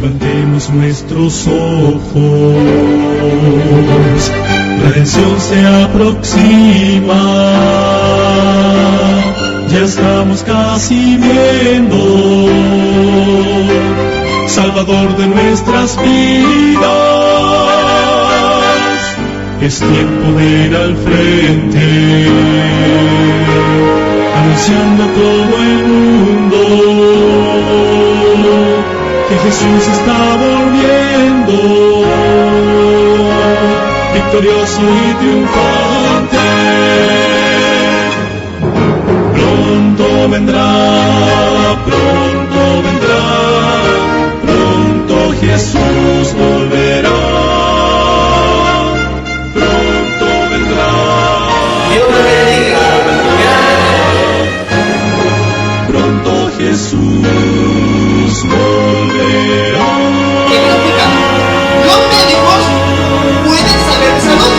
Levantemos nuestros ojos, la redención se aproxima, ya estamos casi viendo, Salvador de nuestras vidas, es tiempo de ir al frente, anunciando a todo el mundo que Jesús está volviendo, victorioso y triunfante. Pronto vendrá, pronto Jesús volverá, pronto vendrá. Dios te bendiga. Pronto Jesús volverá. ¿Qué significa? Los médicos pueden saber de salud,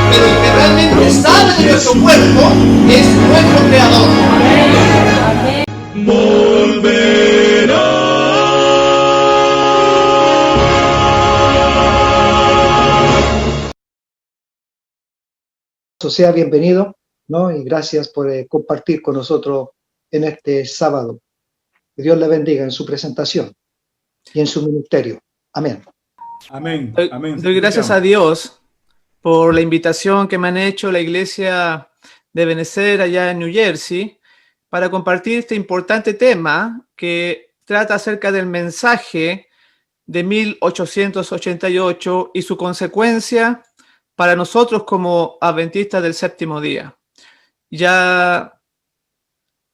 pero el que realmente sabe de nuestro cuerpo es nuestro Creador. Volverá. Sea bienvenido, ¿no? Y gracias por compartir con nosotros en este sábado. Que Dios le bendiga en su presentación y en su ministerio. Amén. Amén. Amén. Doy gracias a Dios por la invitación que me han hecho la iglesia de Benecer allá en New Jersey para compartir este importante tema que trata acerca del mensaje de 1888 y su consecuencia para nosotros como adventistas del séptimo día. Ya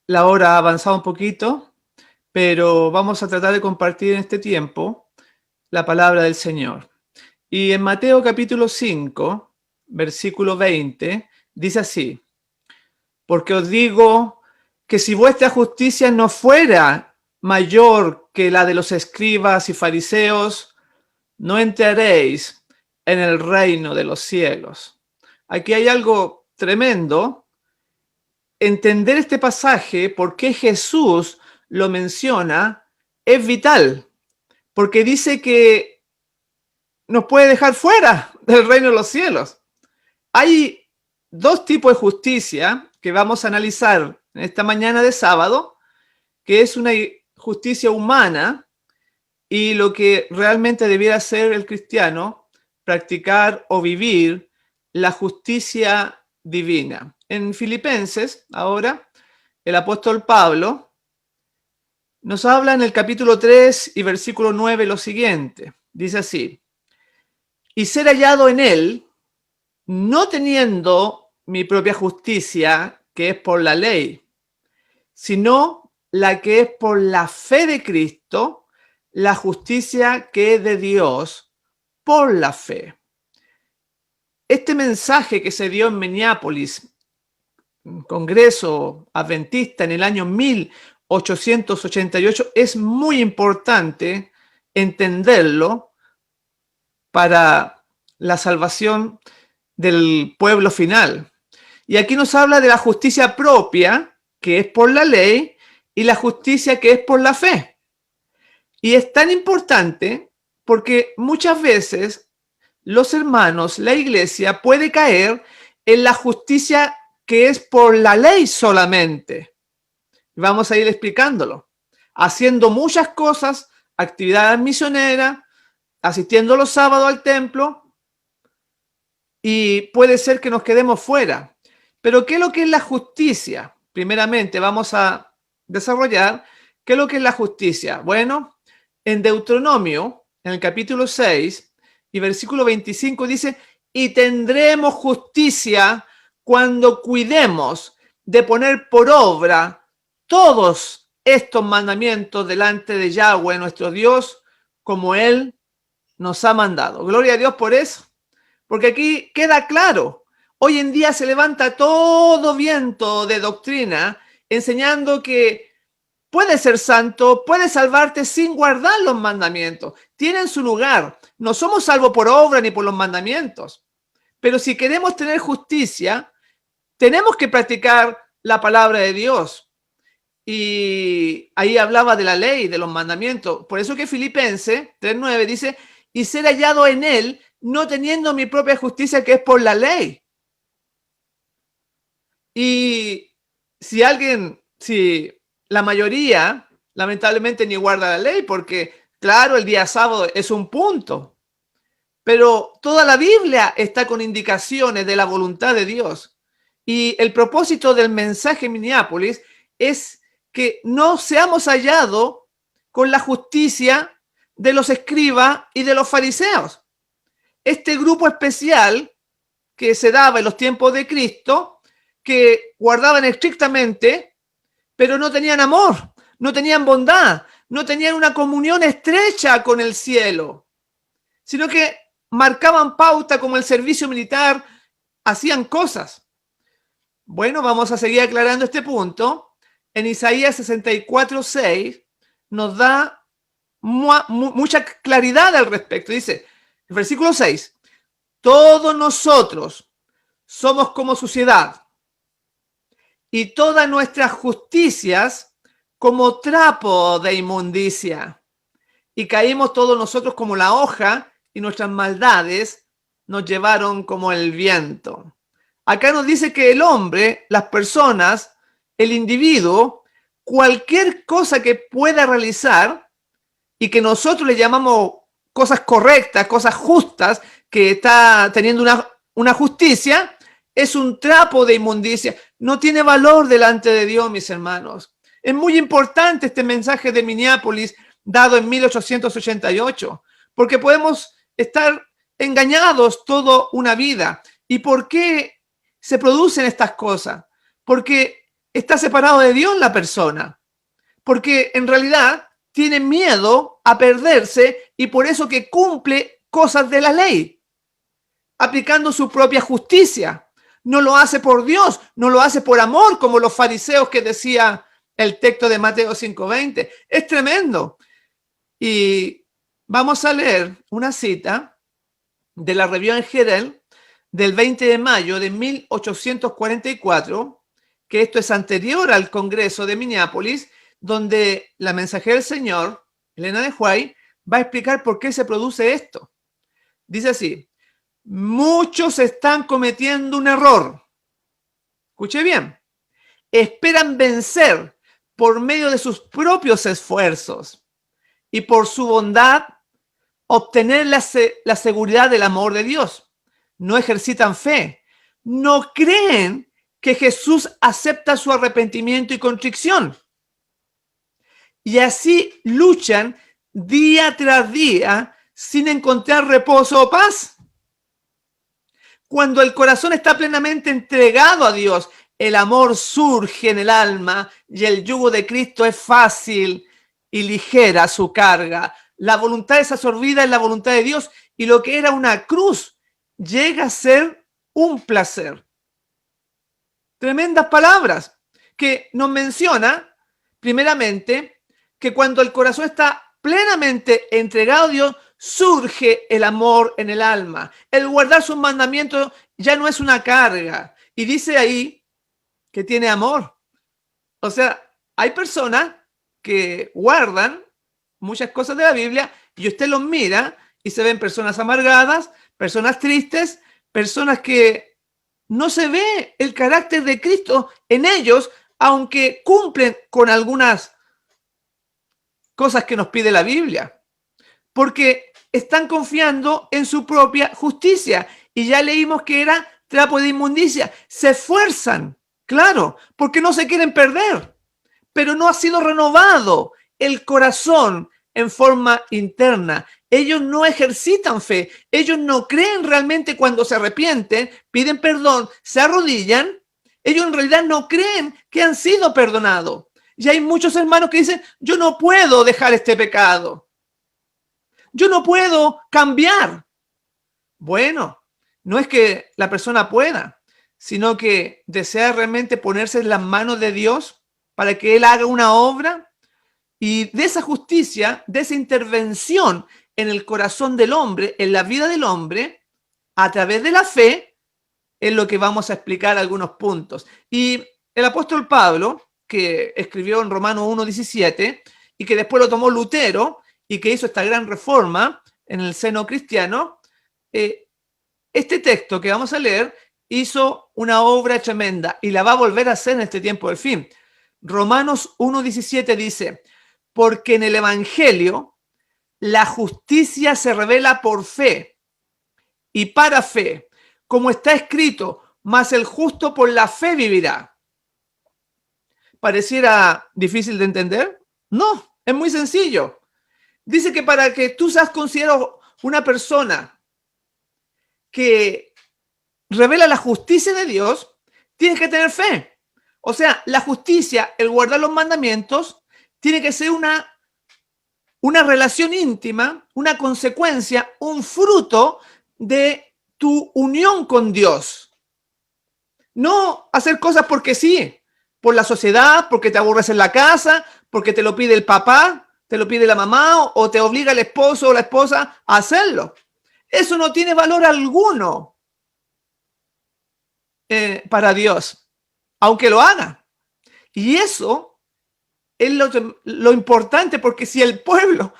la hora ha avanzado un poquito, pero vamos a tratar de compartir en este tiempo la palabra del Señor. Y en Mateo capítulo 5, versículo 20, dice así: porque os digo que si vuestra justicia no fuera mayor que la de los escribas y fariseos, no entraréis en el reino de los cielos. Aquí hay algo tremendo. Entender este pasaje, por qué Jesús lo menciona, es vital, porque dice que nos puede dejar fuera del reino de los cielos. Hay dos tipos de justicia que vamos a analizar en esta mañana de sábado, que es una justicia humana y lo que realmente debiera ser el cristiano, practicar o vivir la justicia divina. En Filipenses, ahora, el apóstol Pablo nos habla en el capítulo 3 y versículo 9 lo siguiente. Dice así: y ser hallado en él, no teniendo mi propia justicia, que es por la ley, sino la que es por la fe de Cristo, la justicia que es de Dios por la fe. Este mensaje que se dio en Minneapolis, un congreso adventista en el año 1888, es muy importante entenderlo para la salvación del pueblo final. Y aquí nos habla de la justicia propia, que es por la ley, y la justicia que es por la fe. Y es tan importante porque muchas veces los hermanos, la iglesia puede caer en la justicia que es por la ley solamente. Vamos a ir explicándolo. Haciendo muchas cosas, actividades misioneras, asistiendo los sábados al templo, y puede ser que nos quedemos fuera. Pero ¿qué es lo que es la justicia? Primeramente vamos a desarrollar qué es lo que es la justicia. Bueno, en Deuteronomio, en el capítulo 6 y versículo 25 dice: y tendremos justicia cuando cuidemos de poner por obra todos estos mandamientos delante de Yahweh nuestro Dios, como Él nos ha mandado. Gloria a Dios por eso, porque aquí queda claro. Hoy en día se levanta todo viento de doctrina enseñando que puedes ser santo, puedes salvarte sin guardar los mandamientos. Tienen su lugar. No somos salvos por obra ni por los mandamientos. Pero si queremos tener justicia, tenemos que practicar la palabra de Dios. y ahí hablaba de la ley, de los mandamientos. Por eso que Filipenses 3:9 dice, y ser hallado en él, no teniendo mi propia justicia que es por la ley. Y si la mayoría, lamentablemente, ni guarda la ley, porque claro, el día sábado es un punto, pero toda la Biblia está con indicaciones de la voluntad de Dios. Y el propósito del mensaje en Minneapolis es que no seamos hallados con la justicia de los escribas y de los fariseos. Este grupo especial que se daba en los tiempos de Cristo, que guardaban estrictamente, pero no tenían amor, no tenían bondad, no tenían una comunión estrecha con el cielo, sino que marcaban pauta como el servicio militar, hacían cosas. Bueno, vamos a seguir aclarando este punto. En Isaías 64:6 nos da mucha claridad al respecto. Dice, el versículo 6, todos nosotros somos como suciedad y todas nuestras justicias como trapo de inmundicia. Y caímos todos nosotros como la hoja y nuestras maldades nos llevaron como el viento. Acá nos dice que el hombre, las personas, el individuo, cualquier cosa que pueda realizar y que nosotros le llamamos cosas correctas, cosas justas, que está teniendo una justicia, es un trapo de inmundicia. No tiene valor delante de Dios, mis hermanos. Es muy importante este mensaje de Minneapolis dado en 1888, porque podemos estar engañados toda una vida. ¿Y por qué se producen estas cosas? Porque está separado de Dios la persona, porque en realidad tiene miedo a perderse y por eso que cumple cosas de la ley, aplicando su propia justicia. No lo hace por Dios, no lo hace por amor, como los fariseos que decía el texto de Mateo 5:20. Es tremendo. Y vamos a leer una cita de la Review en Herald del 20 de mayo de 1844, que esto es anterior al Congreso de Minneapolis, donde la mensajera del Señor, Elena de White, va a explicar por qué se produce esto. Dice así, muchos están cometiendo un error. Escuche bien. Esperan vencer por medio de sus propios esfuerzos y por su bondad obtener la seguridad del amor de Dios. No ejercitan fe. No creen que Jesús acepta su arrepentimiento y contrición. Y así luchan día tras día sin encontrar reposo o paz. Cuando el corazón está plenamente entregado a Dios, el amor surge en el alma y el yugo de Cristo es fácil y ligera su carga. La voluntad es absorbida en la voluntad de Dios y lo que era una cruz llega a ser un placer. Tremendas palabras que nos menciona, primeramente, que cuando el corazón está plenamente entregado a Dios, surge el amor en el alma. El guardar sus mandamientos ya no es una carga. Y dice ahí que tiene amor. O sea, hay personas que guardan muchas cosas de la Biblia y usted los mira y se ven personas amargadas, personas tristes, personas que no se ve el carácter de Cristo en ellos, aunque cumplen con algunas cosas que nos pide la Biblia, porque están confiando en su propia justicia y ya leímos que era trapo de inmundicia. Se esfuerzan, claro, porque no se quieren perder, pero no ha sido renovado el corazón en forma interna. Ellos no ejercitan fe, ellos no creen realmente cuando se arrepienten, piden perdón, se arrodillan, ellos en realidad no creen que han sido perdonados. Y hay muchos hermanos que dicen, yo no puedo dejar este pecado. Yo no puedo cambiar. Bueno, no es que la persona pueda, sino que desea realmente ponerse en las manos de Dios para que Él haga una obra y de esa justicia, de esa intervención en el corazón del hombre, en la vida del hombre, a través de la fe, es lo que vamos a explicar algunos puntos. Y el apóstol Pablo, que escribió en Romanos 1:17 y que después lo tomó Lutero y que hizo esta gran reforma en el seno cristiano, este texto que vamos a leer hizo una obra tremenda y la va a volver a hacer en este tiempo del fin. Romanos 1:17 dice, porque en el Evangelio la justicia se revela por fe y para fe, como está escrito, mas el justo por la fe vivirá. ¿Pareciera difícil de entender? No, es muy sencillo. Dice que para que tú seas considerado una persona que revela la justicia de Dios, tienes que tener fe. O sea, la justicia, el guardar los mandamientos, tiene que ser una relación íntima, una consecuencia, un fruto de tu unión con Dios. No hacer cosas porque sí, por la sociedad, porque te aburres en la casa, porque te lo pide el papá, te lo pide la mamá o te obliga el esposo o la esposa a hacerlo. Eso no tiene valor alguno para Dios, aunque lo haga. Y eso es lo importante, porque si el pueblo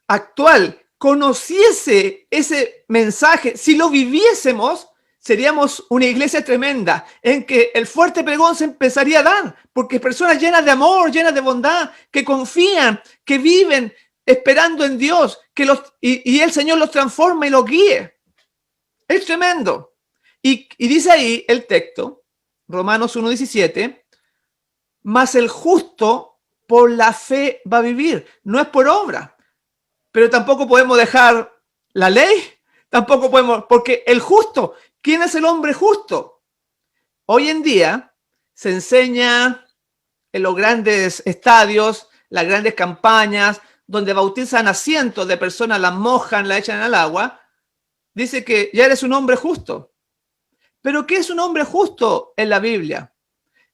actual conociese ese mensaje, si lo viviésemos, seríamos una iglesia tremenda en que el fuerte pregón se empezaría a dar, porque personas llenas de amor, llenas de bondad, que confían, que viven esperando en Dios, y el Señor los transforma y los guíe. Es tremendo. Y dice ahí el texto, Romanos 1:17, mas el justo por la fe va a vivir. No es por obra, pero tampoco podemos dejar la ley, tampoco podemos, porque el justo, ¿quién es el hombre justo? Hoy en día se enseña en los grandes estadios, las grandes campañas, donde bautizan a cientos de personas, las mojan, las echan al agua, dice que ya eres un hombre justo. ¿Pero qué es un hombre justo en la Biblia?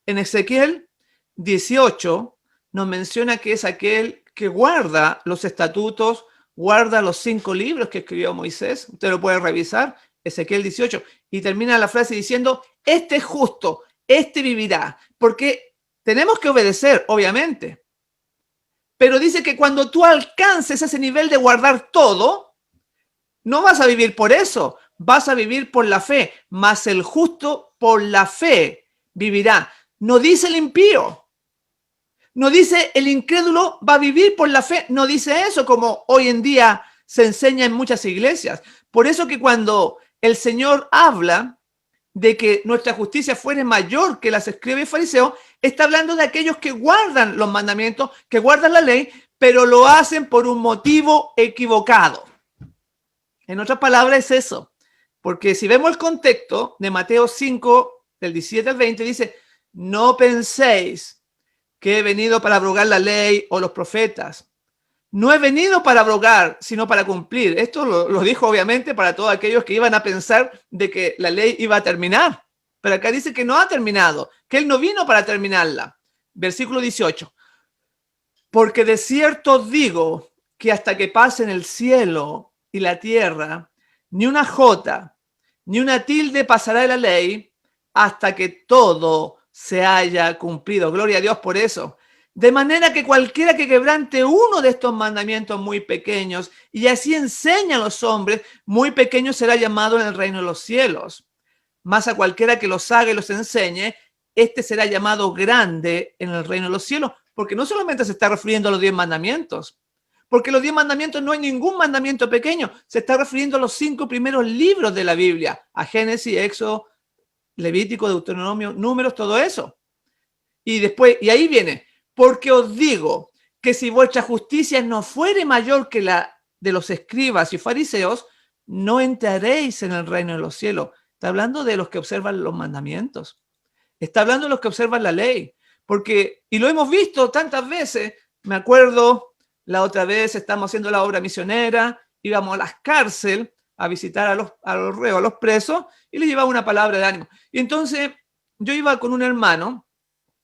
En Ezequiel 18 nos menciona que es aquel que guarda los estatutos, guarda los 5 libros que escribió Moisés. Usted lo puede revisar, Ezequiel 18, y termina la frase diciendo, este es justo, este vivirá, porque tenemos que obedecer, obviamente. Pero dice que cuando tú alcances ese nivel de guardar todo, no vas a vivir por eso, vas a vivir por la fe, mas el justo por la fe vivirá. No dice el impío, no dice el incrédulo va a vivir por la fe, no dice eso como hoy en día se enseña en muchas iglesias. Por eso que cuando el Señor habla de que nuestra justicia fuere mayor que las escribas y fariseos, está hablando de aquellos que guardan los mandamientos, que guardan la ley, pero lo hacen por un motivo equivocado. En otras palabras es eso, porque si vemos el contexto de Mateo 5, del 17 al 20, dice, no penséis que he venido para abrogar la ley o los profetas. No he venido para abrogar, sino para cumplir. Esto lo dijo obviamente para todos aquellos que iban a pensar de que la ley iba a terminar. Pero acá dice que no ha terminado, que él no vino para terminarla. Versículo 18. Porque de cierto os digo que hasta que pasen el cielo y la tierra, ni una jota, ni una tilde pasará de la ley hasta que todo se haya cumplido. Gloria a Dios por eso. De manera que cualquiera que quebrante uno de estos mandamientos muy pequeños y así enseña a los hombres, muy pequeño será llamado en el reino de los cielos. Mas a cualquiera que los haga y los enseñe, este será llamado grande en el reino de los cielos. Porque no solamente se está refiriendo a los 10 mandamientos, porque los 10 mandamientos no hay ningún mandamiento pequeño, se está refiriendo a los 5 primeros libros de la Biblia, a Génesis, Éxodo, Levítico, Deuteronomio, Números, todo eso. Y después, y ahí viene, porque os digo que si vuestra justicia no fuere mayor que la de los escribas y fariseos, no entraréis en el reino de los cielos. Está hablando de los que observan los mandamientos. Está hablando de los que observan la ley. Porque, y lo hemos visto tantas veces, me acuerdo, la otra vez estamos haciendo la obra misionera, íbamos a las cárceles a visitar a los reos, a los presos, y les llevaba una palabra de ánimo. Y entonces yo iba con un hermano,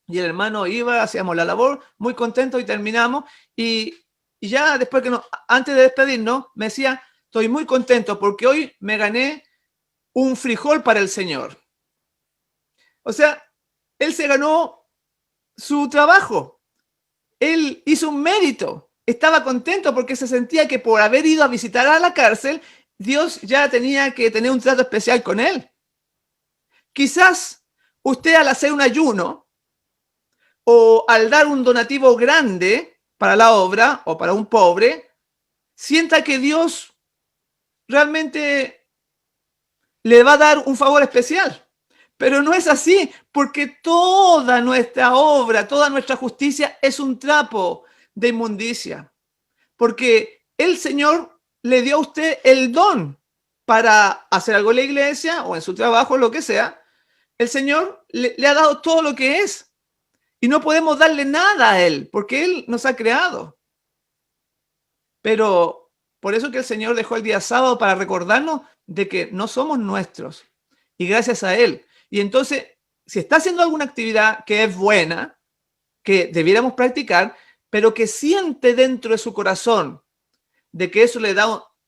y el hermano iba, hacíamos la labor, muy contento y terminamos. Y ya después antes de despedirnos, me decía, estoy muy contento porque hoy me gané un frijol para el Señor. O sea, él se ganó su trabajo. Él hizo un mérito. Estaba contento porque se sentía que por haber ido a visitar a la cárcel, Dios ya tenía que tener un trato especial con él. Quizás usted al hacer un ayuno o al dar un donativo grande para la obra o para un pobre, sienta que Dios realmente le va a dar un favor especial. Pero no es así, porque toda nuestra obra, toda nuestra justicia es un trapo de inmundicia. Porque el Señor le dio a usted el don para hacer algo en la iglesia o en su trabajo, lo que sea. El Señor le ha dado todo lo que es. Y no podemos darle nada a Él, porque Él nos ha creado. Pero por eso que el Señor dejó el día sábado para recordarnos de que no somos nuestros. Y gracias a Él. Y entonces, si está haciendo alguna actividad que es buena, que debiéramos practicar, pero que siente dentro de su corazón de que eso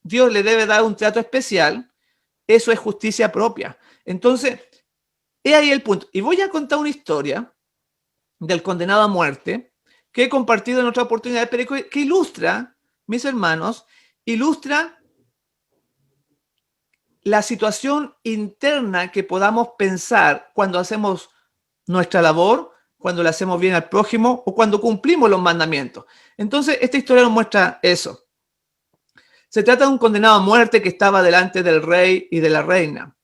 Dios le debe dar un trato especial, eso es justicia propia. Entonces, he ahí el punto. Y voy a contar una historia del condenado a muerte que he compartido en otra oportunidad, pero que ilustra, mis hermanos, ilustra la situación interna que podamos pensar cuando hacemos nuestra labor, cuando le hacemos bien al prójimo o cuando cumplimos los mandamientos. Entonces, esta historia nos muestra eso. Se trata de un condenado a muerte que estaba delante del rey y de la reina.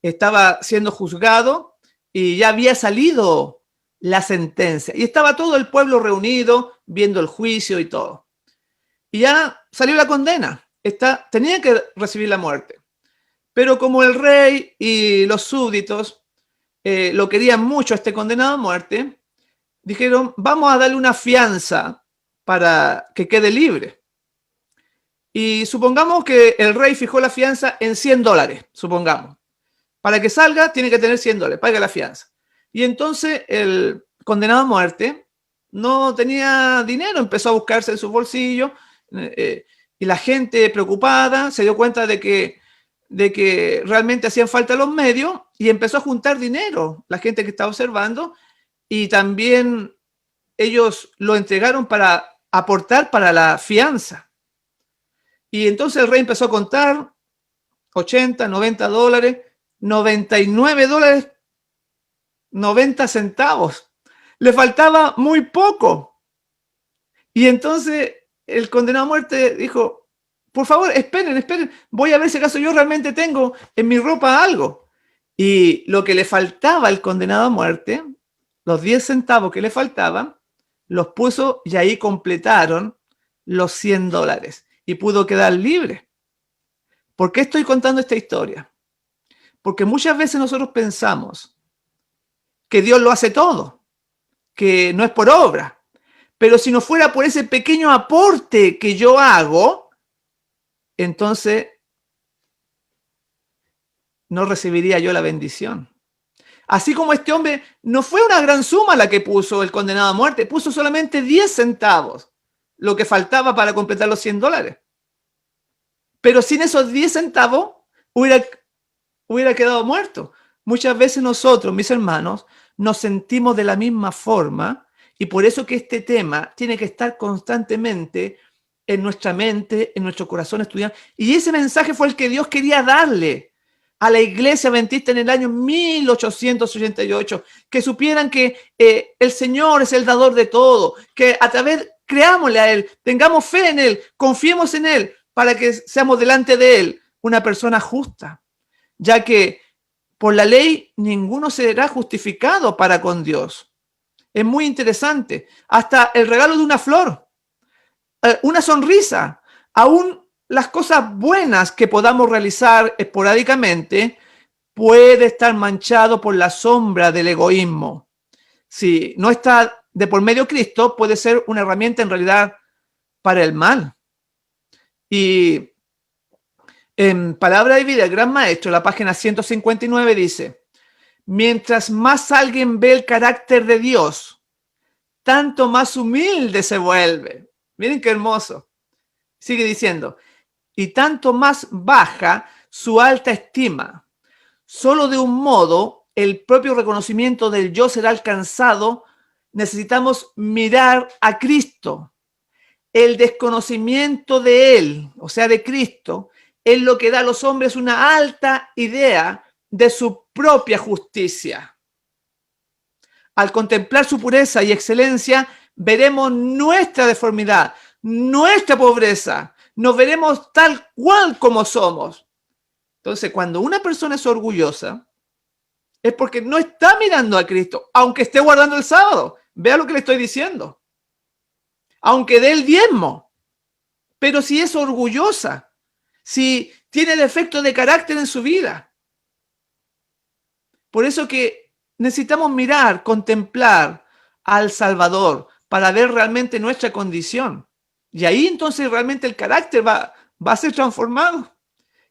Estaba siendo juzgado y ya había salido la sentencia. Y estaba todo el pueblo reunido viendo el juicio y todo. Y ya salió la condena. Tenía que recibir la muerte. Pero como el rey y los súbditos lo querían mucho a este condenado a muerte, dijeron, vamos a darle una fianza para que quede libre. Y supongamos que el rey fijó la fianza en $100, supongamos. Para que salga, tiene que tener $100, pague la fianza. Y entonces el condenado a muerte no tenía dinero, empezó a buscarse en su bolsillo y la gente preocupada se dio cuenta de que realmente hacían falta los medios y empezó a juntar dinero, la gente que estaba observando, y también ellos lo entregaron para aportar para la fianza. Y entonces el rey empezó a contar $80, $90, $99, 90 centavos. Le faltaba muy poco. Y entonces el condenado a muerte dijo, por favor, esperen, voy a ver si acaso yo realmente tengo en mi ropa algo. Y lo que le faltaba al condenado a muerte, los 10 centavos que le faltaban, los puso y ahí completaron los $100 y pudo quedar libre. ¿Por qué estoy contando esta historia? Porque muchas veces nosotros pensamos que Dios lo hace todo, que no es por obra. Pero si no fuera por ese pequeño aporte que yo hago, entonces no recibiría yo la bendición. Así como este hombre, no fue una gran suma la que puso el condenado a muerte, puso solamente 10 centavos, lo que faltaba para completar los $100. Pero sin esos 10 centavos hubiera quedado muerto. Muchas veces nosotros, mis hermanos, nos sentimos de la misma forma y por eso que este tema tiene que estar constantemente en nuestra mente, en nuestro corazón estudiando. Y ese mensaje fue el que Dios quería darle a la iglesia adventista en el año 1888, que supieran que el Señor es el dador de todo, que a través, creámosle a Él, tengamos fe en Él, confiemos en Él, para que seamos delante de Él una persona justa, ya que por la ley ninguno será justificado para con Dios. Es muy interesante, hasta el regalo de una flor, una sonrisa, aún las cosas buenas que podamos realizar esporádicamente puede estar manchado por la sombra del egoísmo. Si no está de por medio Cristo, puede ser una herramienta en realidad para el mal. Y en Palabra de Vida, el Gran Maestro, la página 159 dice, mientras más alguien ve el carácter de Dios, tanto más humilde se vuelve. Miren qué hermoso. Sigue diciendo, y tanto más baja su alta estima. Solo de un modo el propio reconocimiento del yo será alcanzado necesitamos mirar a Cristo. El desconocimiento de Él, o sea, de Cristo, es lo que da a los hombres una alta idea de su propia justicia. Al contemplar su pureza y excelencia, veremos nuestra deformidad, nuestra pobreza, nos veremos tal cual como somos. Entonces, cuando una persona es orgullosa, es porque no está mirando a Cristo, aunque esté guardando el sábado. Vea lo que le estoy diciendo. Aunque dé el diezmo. Pero si es orgullosa, si tiene defecto de carácter en su vida. Por eso que necesitamos mirar, contemplar al Salvador para ver realmente nuestra condición. Y ahí entonces realmente el carácter va a ser transformado.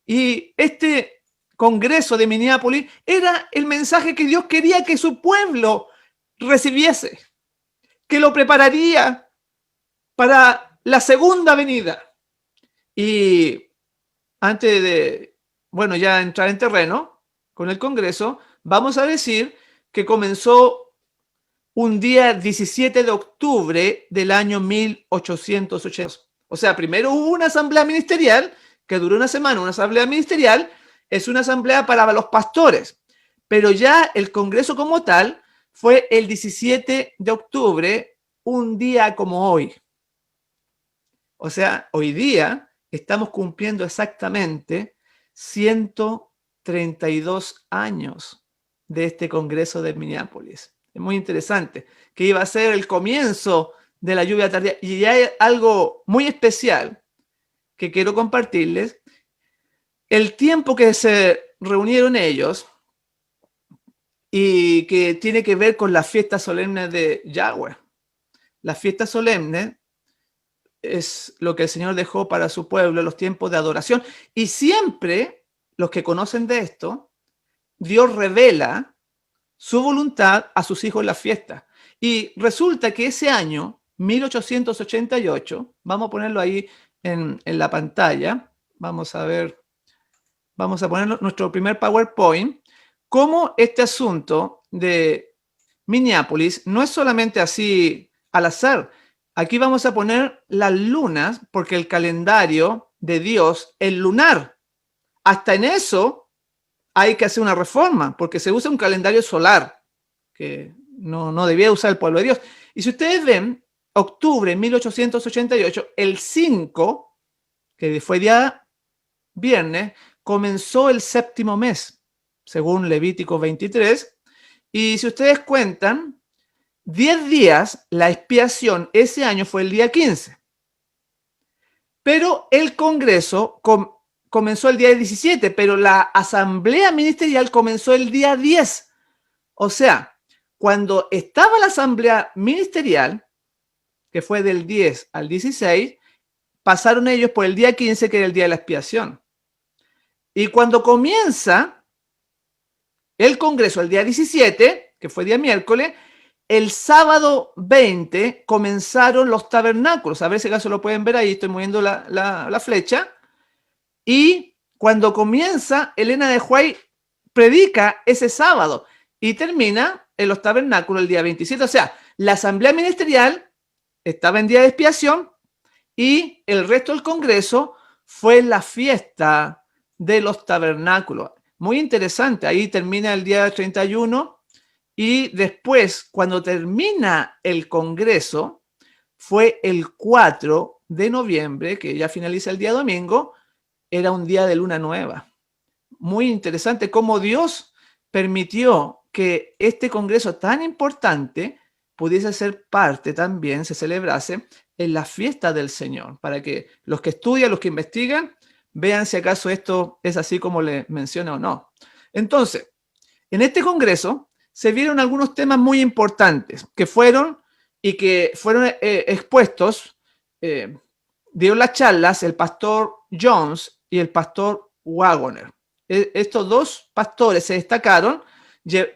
Y este congreso de Minneapolis era el mensaje que Dios quería que su pueblo recibiese, que lo prepararía para la segunda venida. Y antes de, ya entrar en terreno con el congreso, vamos a decir que comenzó un día 17 de octubre del año 1880. O sea, primero hubo una asamblea ministerial que duró una semana. Una asamblea ministerial es una asamblea para los pastores, pero ya el congreso como tal fue el 17 de octubre, un día como hoy. O sea, hoy día estamos cumpliendo exactamente 132 años de este congreso de Minneapolis. Es muy interesante, que iba a ser el comienzo de la lluvia tardía. Y hay algo muy especial que quiero compartirles. El tiempo que se reunieron ellos y que tiene que ver con las fiestas solemnes de Yahweh. Las fiestas solemnes es lo que el Señor dejó para su pueblo, los tiempos de adoración. Y siempre, los que conocen de esto, Dios revela su voluntad a sus hijos en las fiestas. Y resulta que ese año, 1888, vamos a ponerlo ahí en la pantalla, vamos a ver, vamos a poner nuestro primer PowerPoint, cómo este asunto de Minneapolis no es solamente así al azar. Aquí vamos a poner las lunas, porque el calendario de Dios es lunar. Hasta en eso hay que hacer una reforma, porque se usa un calendario solar, que no debía usar el pueblo de Dios. Y si ustedes ven, octubre de 1888, el 5, que fue día viernes, comenzó el séptimo mes, según Levítico 23. Y si ustedes cuentan, 10 días, la expiación ese año fue el día 15. Pero el Congreso comenzó el día 17, pero la asamblea ministerial comenzó el día 10. O sea, cuando estaba la asamblea ministerial, que fue del 10 al 16, pasaron ellos por el día 15, que era el día de la expiación. Y cuando comienza el Congreso el día 17, que fue día miércoles, el sábado 20 comenzaron los tabernáculos. A ver si acaso lo pueden ver ahí, estoy moviendo la flecha. Y cuando comienza, Elena de White predica ese sábado y termina en los tabernáculos el día 27. O sea, la asamblea ministerial estaba en día de expiación y el resto del Congreso fue la fiesta de los tabernáculos. Muy interesante, ahí termina el día 31 y después, cuando termina el Congreso, fue el 4 de noviembre, que ya finaliza el día domingo, era un día de luna nueva. Muy interesante cómo Dios permitió que este Congreso tan importante pudiese ser parte también, se celebrase en la fiesta del Señor, para que los que estudian, los que investigan, vean si acaso esto es así como le menciona o no. Entonces, en este Congreso se vieron algunos temas muy importantes que fueron expuestos, dieron las charlas el pastor Jones y el pastor Wagoner. Estos dos pastores se destacaron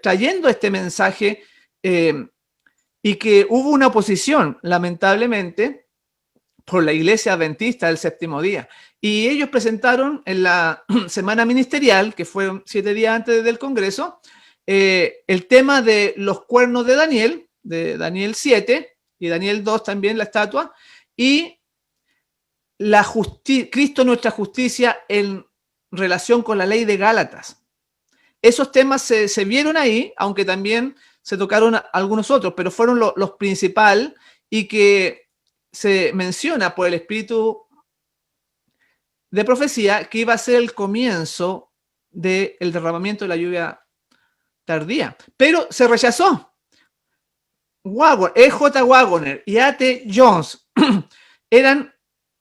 trayendo este mensaje y que hubo una oposición, lamentablemente, por la Iglesia Adventista del Séptimo Día. Y ellos presentaron en la semana ministerial, que fue 7 días antes del Congreso, el tema de los cuernos de Daniel de Daniel 7 y Daniel 2 también, la estatua, y Cristo nuestra justicia en relación con la ley de Gálatas. Esos temas se vieron ahí, aunque también se tocaron algunos otros, pero fueron los principales y que se menciona por el espíritu de profecía que iba a ser el comienzo del derramamiento de la lluvia tardía. Pero se rechazó. E.J. Waggoner y A.T. Jones eran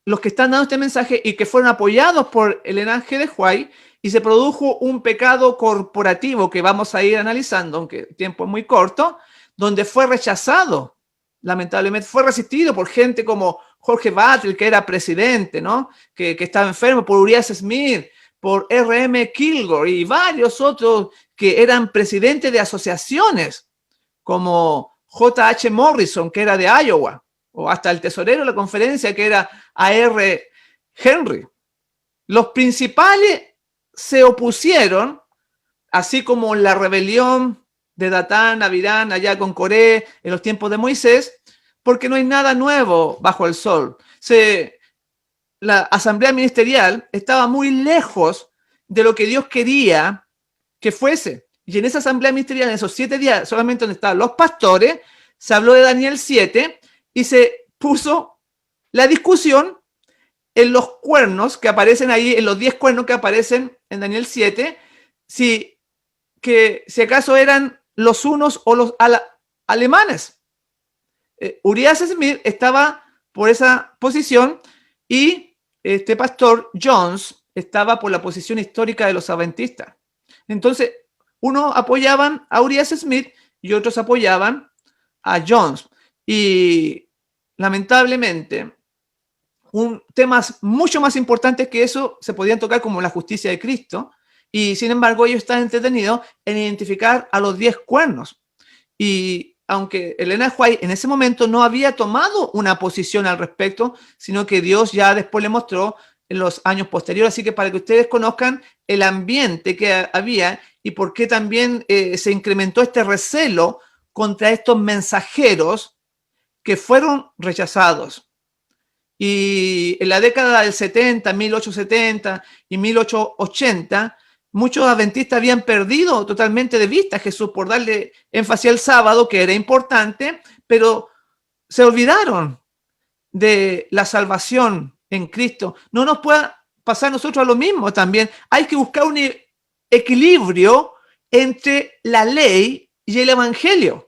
los que están dando este mensaje y que fueron apoyados por Ellen G. de White, y se produjo un pecado corporativo que vamos a ir analizando, aunque el tiempo es muy corto, donde fue rechazado, lamentablemente, fue resistido por gente como Jorge Battle, que era presidente, ¿no? Que estaba enfermo, por Urias Smith, por R.M. Kilgore y varios otros que eran presidentes de asociaciones, como J.H. Morrison, que era de Iowa, o hasta el tesorero de la conferencia, que era A.R. Henry. Los principales se opusieron, así como la rebelión de Datán, Abirán, allá con Coré, en los tiempos de Moisés, porque no hay nada nuevo bajo el sol. La asamblea ministerial estaba muy lejos de lo que Dios quería que fuese. Y en esa asamblea ministerial, en esos 7 días, solamente donde estaban los pastores, se habló de Daniel 7 y se puso la discusión en los cuernos que aparecen ahí, en los 10 cuernos que aparecen en Daniel 7, si acaso eran los unos o los alemanes. Urias Smith estaba por esa posición y este pastor Jones estaba por la posición histórica de los adventistas. Entonces, unos apoyaban a Urias Smith y otros apoyaban a Jones. Y lamentablemente, temas mucho más importantes que eso se podían tocar, como la justicia de Cristo, y sin embargo ellos están entretenidos en identificar a los 10 cuernos. Y aunque Ellen G. White en ese momento no había tomado una posición al respecto, sino que Dios ya después le mostró en los años posteriores. Así que para que ustedes conozcan el ambiente que había y por qué también se incrementó este recelo contra estos mensajeros que fueron rechazados. Y en la década del 70, 1870 y 1880, muchos adventistas habían perdido totalmente de vista a Jesús por darle énfasis al sábado, que era importante, pero se olvidaron de la salvación en Cristo. No nos puede pasar a nosotros lo mismo también. Hay que buscar un equilibrio entre la ley y el evangelio.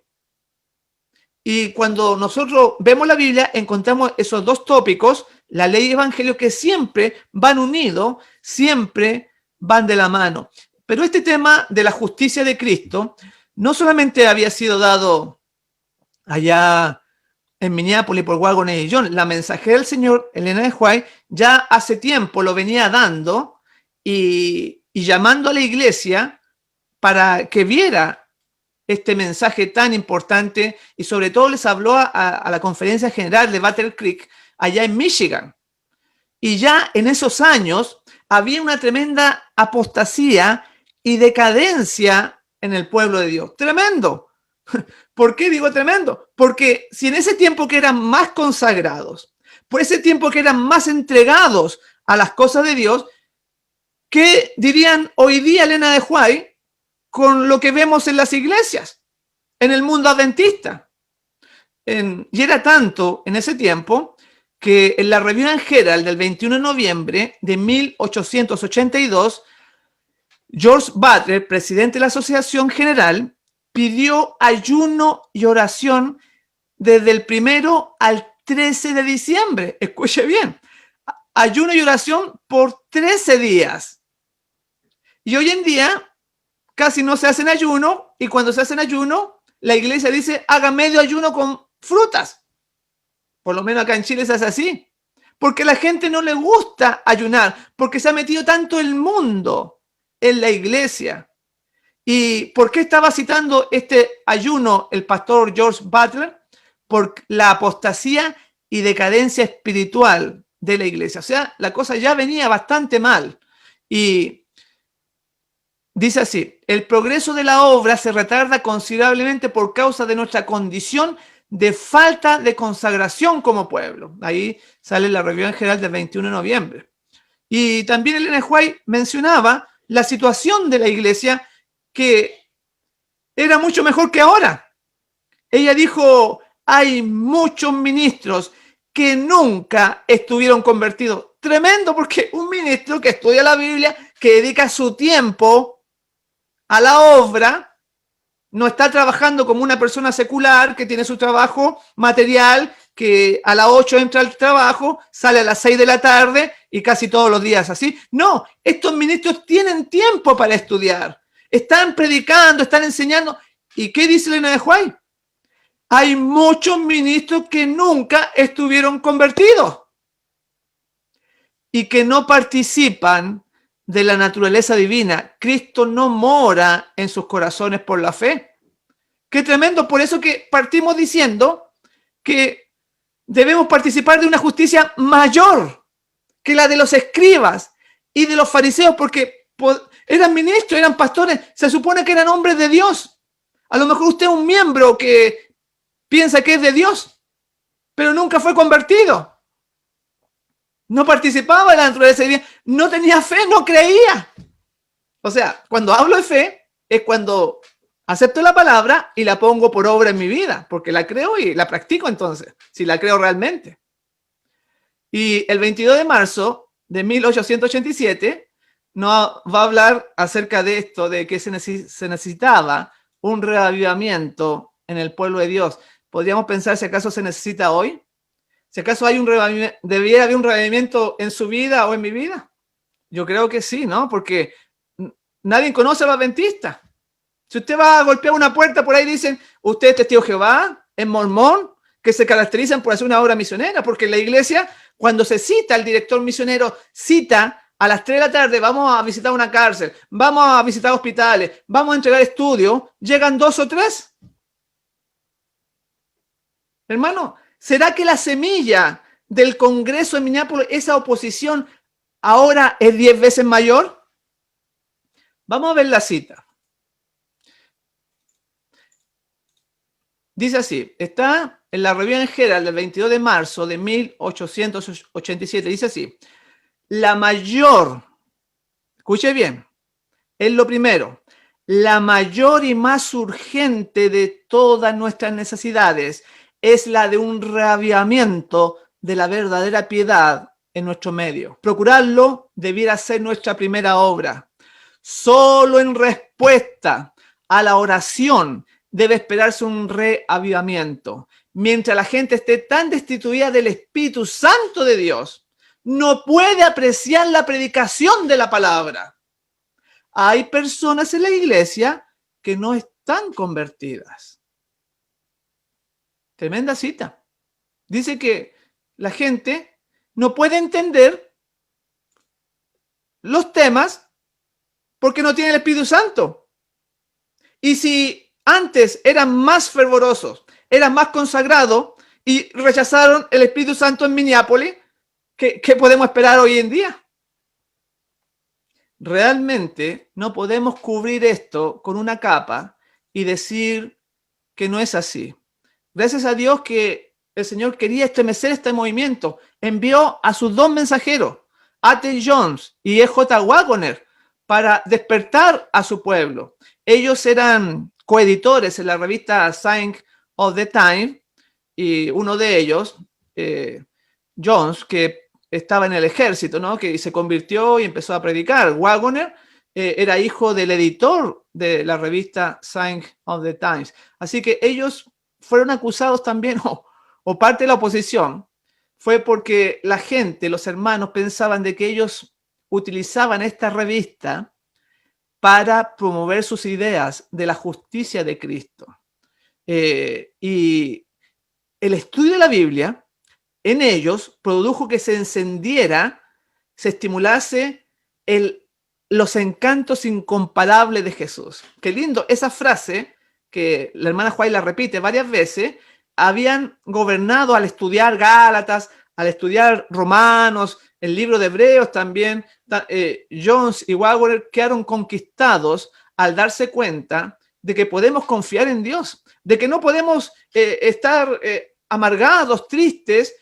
Y cuando nosotros vemos la Biblia, encontramos esos dos tópicos, la ley y el evangelio, que siempre van unidos, siempre van de la mano. Pero este tema de la justicia de Cristo no solamente había sido dado allá en Minneapolis por Waggoner y John. La mensajera del Señor, Ellen G. White, ya hace tiempo lo venía dando y llamando a la iglesia para que viera este mensaje tan importante, y sobre todo les habló a la conferencia general de Battle Creek allá en Michigan. Y ya en esos años había una tremenda apostasía y decadencia en el pueblo de Dios. Tremendo. ¿Por qué digo tremendo? Porque si en ese tiempo que eran más consagrados, por ese tiempo que eran más entregados a las cosas de Dios, ¿qué dirían hoy día Ellen G. White con lo que vemos en las iglesias, en el mundo adventista? Y era tanto en ese tiempo que en la Review and Herald del 21 de noviembre de 1882, George Butler, presidente de la Asociación General, pidió ayuno y oración desde el 1 al 13 de diciembre. Escuche bien, ayuno y oración por 13 días. Y hoy en día casi no se hacen ayuno, y cuando se hacen ayuno, la iglesia dice, haga medio ayuno con frutas. Por lo menos acá en Chile se hace así. Porque a la gente no le gusta ayunar, porque se ha metido tanto el mundo en la iglesia. ¿Y por qué estaba citando este ayuno el pastor George Butler? Por la apostasía y decadencia espiritual de la iglesia. O sea, la cosa ya venía bastante mal. Y dice así: el progreso de la obra se retarda considerablemente por causa de nuestra condición de falta de consagración como pueblo. Ahí sale la revisión general del 21 de noviembre. Y también Elena White mencionaba la situación de la iglesia, que era mucho mejor que ahora. Ella dijo: hay muchos ministros que nunca estuvieron convertidos. Tremendo, porque un ministro que estudia la Biblia, que dedica su tiempo a la obra, no está trabajando como una persona secular que tiene su trabajo material, que a las 8 entra al trabajo, sale a las 6 de la tarde y casi todos los días así. No, estos ministros tienen tiempo para estudiar, están predicando, están enseñando. ¿Y qué dice Elena de White? Hay muchos ministros que nunca estuvieron convertidos y que no participan de la naturaleza divina. Cristo no mora en sus corazones por la fe. Qué tremendo. Por eso que partimos diciendo que debemos participar de una justicia mayor que la de los escribas y de los fariseos, porque eran ministros, eran pastores, se supone que eran hombres de Dios. A lo mejor usted es un miembro que piensa que es de Dios, pero nunca fue convertido. No participaba de la naturaleza divina, no tenía fe, no creía. O sea, cuando hablo de fe, es cuando acepto la palabra y la pongo por obra en mi vida, porque la creo y la practico entonces, si la creo realmente. Y el 22 de marzo de 1887 nos va a hablar acerca de esto, de que se necesitaba un reavivamiento en el pueblo de Dios. ¿Podríamos pensar si acaso se necesita hoy? ¿Si acaso debiera haber un reavivamiento en su vida o en mi vida? Yo creo que sí, ¿no? Porque nadie conoce a los adventistas. Si usted va a golpear una puerta, por ahí dicen: usted es testigo de Jehová, es mormón, que se caracterizan por hacer una obra misionera, porque en la iglesia, cuando se cita, el director misionero cita a las 3 de la tarde, vamos a visitar una cárcel, vamos a visitar hospitales, vamos a entregar estudios, llegan 2 o 3. Hermano, ¿será que la semilla del Congreso de Minneapolis, esa oposición, ahora es 10 veces mayor? Vamos a ver la cita. Dice así, está en la revisión general del 22 de marzo de 1887, dice así: la mayor, escuche bien, es lo primero, la mayor y más urgente de todas nuestras necesidades es la de un reavivamiento de la verdadera piedad en nuestro medio. Procurarlo debiera ser nuestra primera obra. Solo en respuesta a la oración debe esperarse un reavivamiento. Mientras la gente esté tan destituida del Espíritu Santo de Dios, no puede apreciar la predicación de la palabra. Hay personas en la iglesia que no están convertidas. Tremenda cita. Dice que la gente no puede entender los temas porque no tiene el Espíritu Santo. Y si antes eran más fervorosos, eran más consagrados y rechazaron el Espíritu Santo en Minneapolis, ¿qué podemos esperar hoy en día? Realmente no podemos cubrir esto con una capa y decir que no es así. Gracias a Dios que el Señor quería estremecer este movimiento. Envió a sus 2 mensajeros, A.T. Jones y E.J. Waggoner, para despertar a su pueblo. Ellos eran coeditores en la revista Sign of the Time, y uno de ellos, Jones, que estaba en el ejército, ¿no? Que se convirtió y empezó a predicar. Waggoner era hijo del editor de la revista Sign of the Times. Así que ellos fueron acusados también, o parte de la oposición, fue porque la gente, los hermanos, pensaban de que ellos utilizaban esta revista para promover sus ideas de la justicia de Cristo. Y el estudio de la Biblia en ellos produjo que se encendiera, se estimulase los encantos incomparables de Jesús. Qué lindo, esa frase que la hermana White la repite varias veces, habían gobernado al estudiar Gálatas, al estudiar Romanos, el libro de Hebreos también, Jones y Wagner quedaron conquistados al darse cuenta de que podemos confiar en Dios, de que no podemos estar amargados, tristes,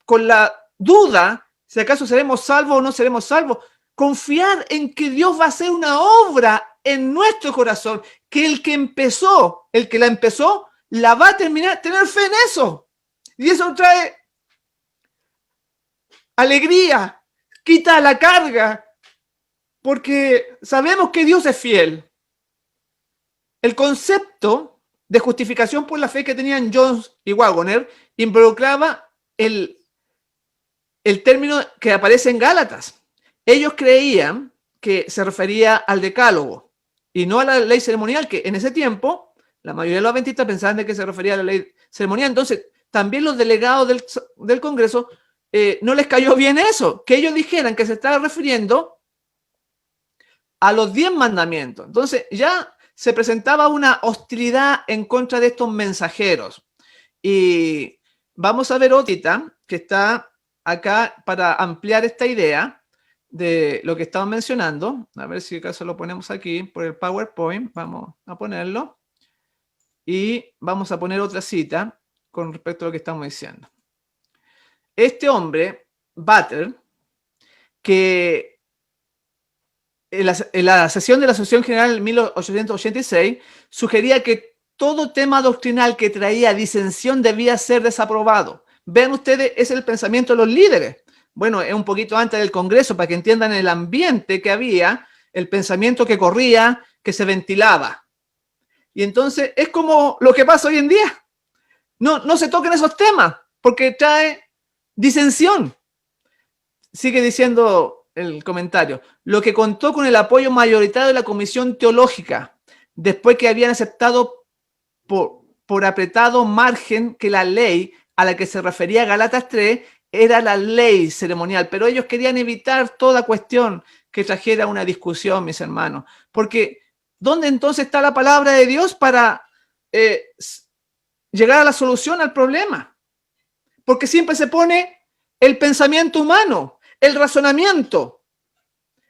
con la duda si acaso seremos salvos o no seremos salvos. Confiar en que Dios va a hacer una obra en nuestro corazón, que el que la empezó, la va a terminar, tener fe en eso. Y eso trae alegría, quita la carga, porque sabemos que Dios es fiel. El concepto de justificación por la fe que tenían Jones y Wagner involucraba el término que aparece en Gálatas. Ellos creían que se refería al decálogo y no a la ley ceremonial, que en ese tiempo la mayoría de los adventistas pensaban de que se refería a la ley ceremonial. Entonces, también los delegados del Congreso no les cayó bien eso, que ellos dijeran que se estaba refiriendo a los 10 mandamientos. Entonces, ya se presentaba una hostilidad en contra de estos mensajeros. Y vamos a ver otra que está acá para ampliar esta idea de lo que estamos mencionando. A ver si acaso lo ponemos aquí por el PowerPoint. Vamos a ponerlo. Y vamos a poner otra cita con respecto a lo que estamos diciendo. Este hombre, Butler, que en la sesión de la Asociación General en 1886 sugería que todo tema doctrinal que traía disensión debía ser desaprobado. Vean ustedes, es el pensamiento de los líderes. Bueno, es un poquito antes del Congreso, para que entiendan el ambiente que había, el pensamiento que corría, que se ventilaba. Y entonces es como lo que pasa hoy en día. No se toquen esos temas, porque trae disensión. Sigue diciendo el comentario. Lo que contó con el apoyo mayoritario de la Comisión Teológica, después que habían aceptado por apretado margen que la ley a la que se refería Gálatas 3 era la ley ceremonial, pero ellos querían evitar toda cuestión que trajera una discusión, mis hermanos, porque ¿dónde entonces está la palabra de Dios para llegar a la solución al problema? Porque siempre se pone el pensamiento humano, el razonamiento.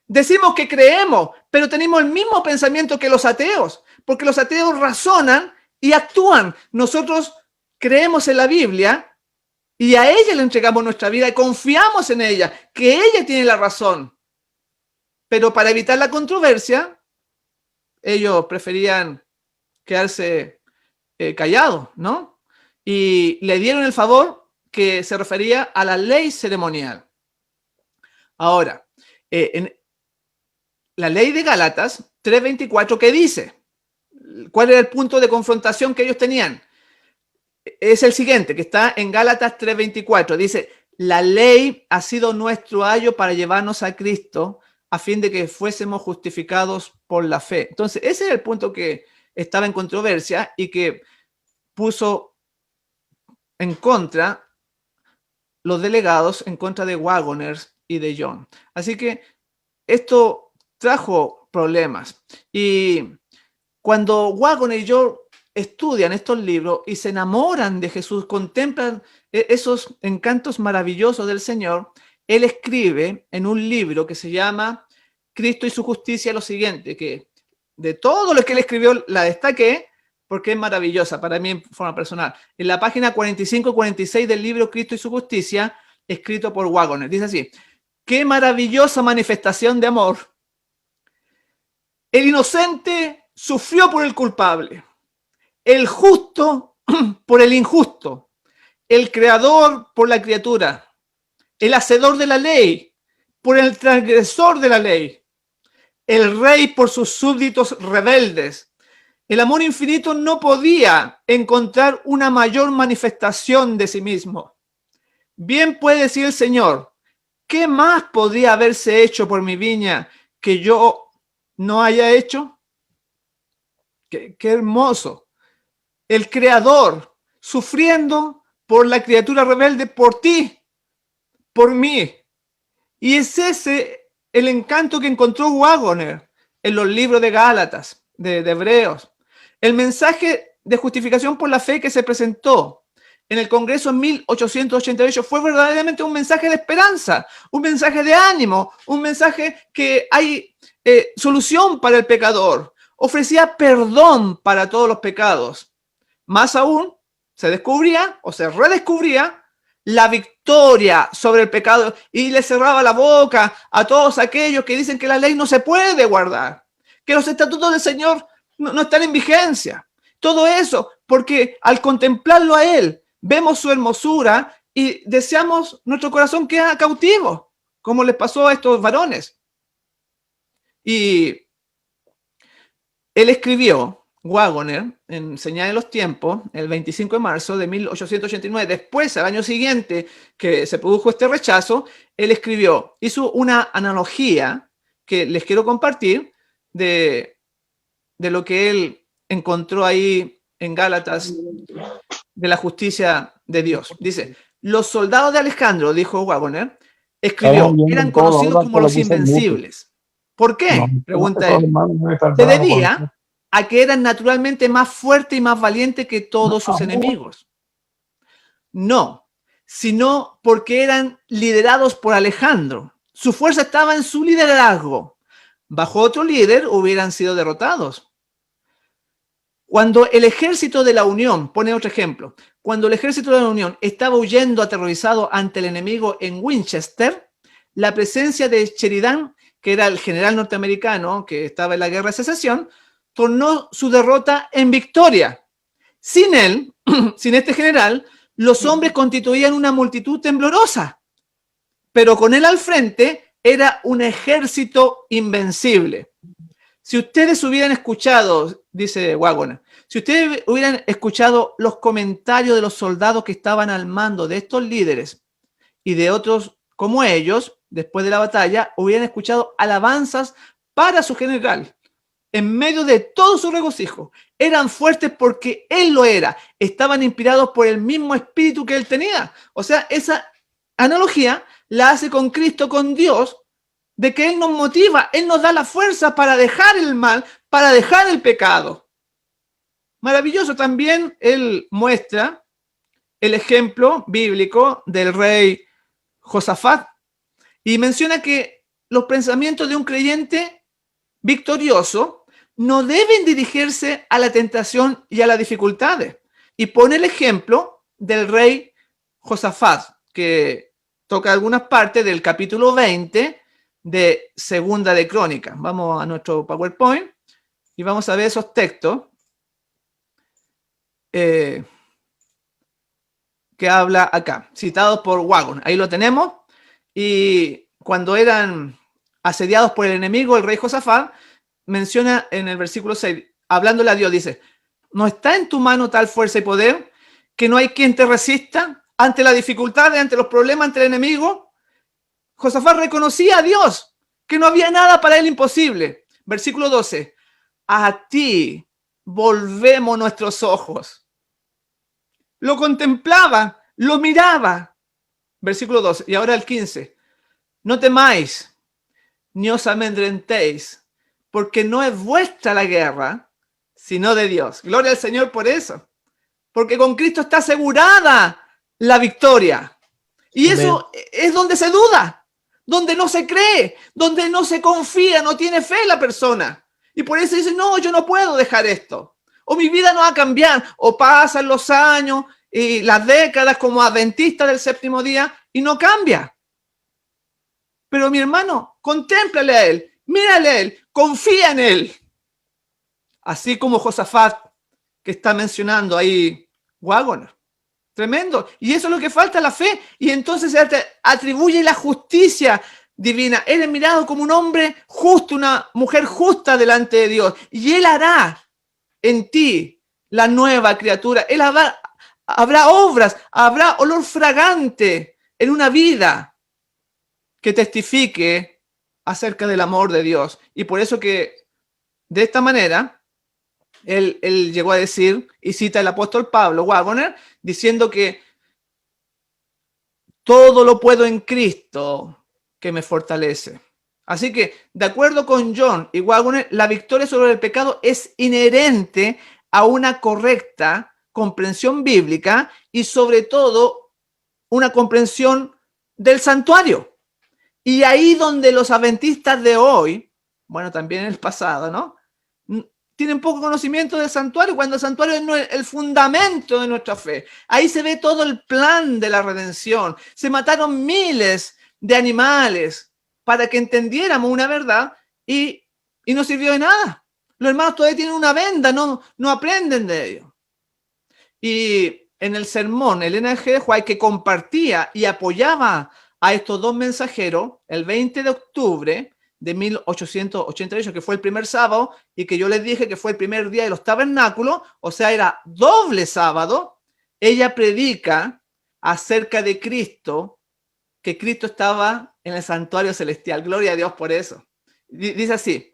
Decimos que creemos, pero tenemos el mismo pensamiento que los ateos, porque los ateos razonan y actúan. Nosotros creemos en la Biblia y a ella le entregamos nuestra vida y confiamos en ella, que ella tiene la razón. Pero para evitar la controversia, ellos preferían quedarse callados, ¿no? Y le dieron el favor que se refería a la ley ceremonial. Ahora, en la ley de Gálatas 3:24, ¿qué dice? ¿Cuál era el punto de confrontación que ellos tenían? Es el siguiente, que está en Gálatas 3:24. Dice, la ley ha sido nuestro ayo para llevarnos a Cristo a fin de que fuésemos justificados por la fe. Entonces, ese es el punto que estaba en controversia y que puso en contra los delegados, en contra de Wagner y de John. Así que esto trajo problemas. Y cuando Wagner y John estudian estos libros y se enamoran de Jesús, contemplan esos encantos maravillosos del Señor, él escribe en un libro que se llama Cristo y su justicia lo siguiente, que de todo lo que él escribió la destaqué porque es maravillosa para mí en forma personal. En la página 45-46 del libro Cristo y su justicia, escrito por Wagner, dice así: qué maravillosa manifestación de amor. El inocente sufrió por el culpable, el justo por el injusto, el creador por la criatura, el hacedor de la ley por el transgresor de la ley, el rey por sus súbditos rebeldes. El amor infinito no podía encontrar una mayor manifestación de sí mismo. Bien puede decir el Señor, ¿qué más podría haberse hecho por mi viña que yo no haya hecho? Qué hermoso. El Creador sufriendo por la criatura rebelde, por ti, por mí. Y es ese el encanto que encontró Wagner en los libros de Gálatas, de Hebreos. El mensaje de justificación por la fe que se presentó en el Congreso en 1888 fue verdaderamente un mensaje de esperanza, un mensaje de ánimo, un mensaje que hay solución para el pecador. Ofrecía perdón para todos los pecados. Más aún, se descubría o se redescubría la victoria sobre el pecado y le cerraba la boca a todos aquellos que dicen que la ley no se puede guardar, que los estatutos del Señor no están en vigencia. Todo eso porque al contemplarlo a Él, vemos su hermosura y deseamos, nuestro corazón queda cautivo, como les pasó a estos varones. Y él escribió, Waggoner, en Señales de los Tiempos, el 25 de marzo de 1889, después, al año siguiente que se produjo este rechazo, él escribió, hizo una analogía que les quiero compartir de lo que él encontró ahí en Gálatas de la justicia de Dios. Dice, los soldados de Alejandro, dijo Waggoner, escribió, eran conocidos como los invencibles. ¿Por qué? Pregunta él. Se debía a que eran naturalmente más fuertes y más valientes que todos sus enemigos. No, sino porque eran liderados por Alejandro. Su fuerza estaba en su liderazgo. Bajo otro líder hubieran sido derrotados. Cuando el ejército de la Unión, pone otro ejemplo, cuando el ejército de la Unión estaba huyendo aterrorizado ante el enemigo en Winchester, la presencia de Sheridan, que era el general norteamericano que estaba en la guerra de secesión, tornó su derrota en victoria. Sin él, sin este general, los hombres constituían una multitud temblorosa, pero con él al frente era un ejército invencible. Si ustedes hubieran escuchado, dice Waggoner, si ustedes hubieran escuchado los comentarios de los soldados que estaban al mando de estos líderes y de otros como ellos, después de la batalla, hubieran escuchado alabanzas para su general. En medio de todo su regocijo, eran fuertes porque él lo era, estaban inspirados por el mismo espíritu que él tenía. O sea, esa analogía la hace con Cristo, con Dios, de que Él nos motiva, Él nos da la fuerza para dejar el mal, para dejar el pecado. Maravilloso. También Él muestra el ejemplo bíblico del rey Josafat y menciona que los pensamientos de un creyente victorioso no deben dirigirse a la tentación y a las dificultades. Y pone el ejemplo del rey Josafat, que toca algunas partes del capítulo 20 de Segunda de Crónicas. Vamos a nuestro PowerPoint y vamos a ver esos textos que habla acá, citados por Waggoner. Ahí lo tenemos. Y cuando eran asediados por el enemigo, el rey Josafat menciona en el versículo 6, hablándole a Dios, dice, ¿no está en tu mano tal fuerza y poder que no hay quien te resista ante las dificultades, ante los problemas, ante el enemigo? Josafat reconocía a Dios, que no había nada para él imposible. Versículo 12, a ti volvemos nuestros ojos. Lo contemplaba, lo miraba. Versículo 12, y ahora el 15, no temáis, ni os amedrentéis, porque no es vuestra la guerra, sino de Dios. Gloria al Señor por eso, porque con Cristo está asegurada la victoria. Y eso es donde se duda, donde no se cree, donde no se confía, no tiene fe la persona. Y por eso dice, no, yo no puedo dejar esto. O mi vida no va a cambiar, o pasan los años y las décadas como adventista del séptimo día y no cambia. Pero mi hermano, contémplale a él, mírale a él, confía en él. Así como Josafat, que está mencionando ahí Waggoner. Tremendo. Y eso es lo que falta, la fe. Y entonces se te atribuye la justicia divina. Eres mirado como un hombre justo, una mujer justa delante de Dios. Y Él hará en ti la nueva criatura. Él habrá obras, habrá olor fragante en una vida que testifique acerca del amor de Dios. Y por eso que de esta manera él llegó a decir, y cita el apóstol Pablo, Waggoner, diciendo que todo lo puedo en Cristo que me fortalece. Así que, de acuerdo con John y Waggoner, la victoria sobre el pecado es inherente a una correcta comprensión bíblica y sobre todo una comprensión del santuario. Y ahí donde los adventistas de hoy, bueno, también en el pasado, ¿no? Tienen poco conocimiento del santuario, cuando el santuario es el fundamento de nuestra fe. Ahí se ve todo el plan de la redención. Se mataron miles de animales para que entendiéramos una verdad y no sirvió de nada. Los hermanos todavía tienen una venda, no aprenden de ello. Y en el sermón, Elena G. de White, que compartía y apoyaba a estos dos mensajeros, el 20 de octubre de 1888, que fue el primer sábado, y que yo les dije que fue el primer día de los tabernáculos, o sea, era doble sábado, ella predica acerca de Cristo, que Cristo estaba en el santuario celestial. Gloria a Dios por eso. Dice así: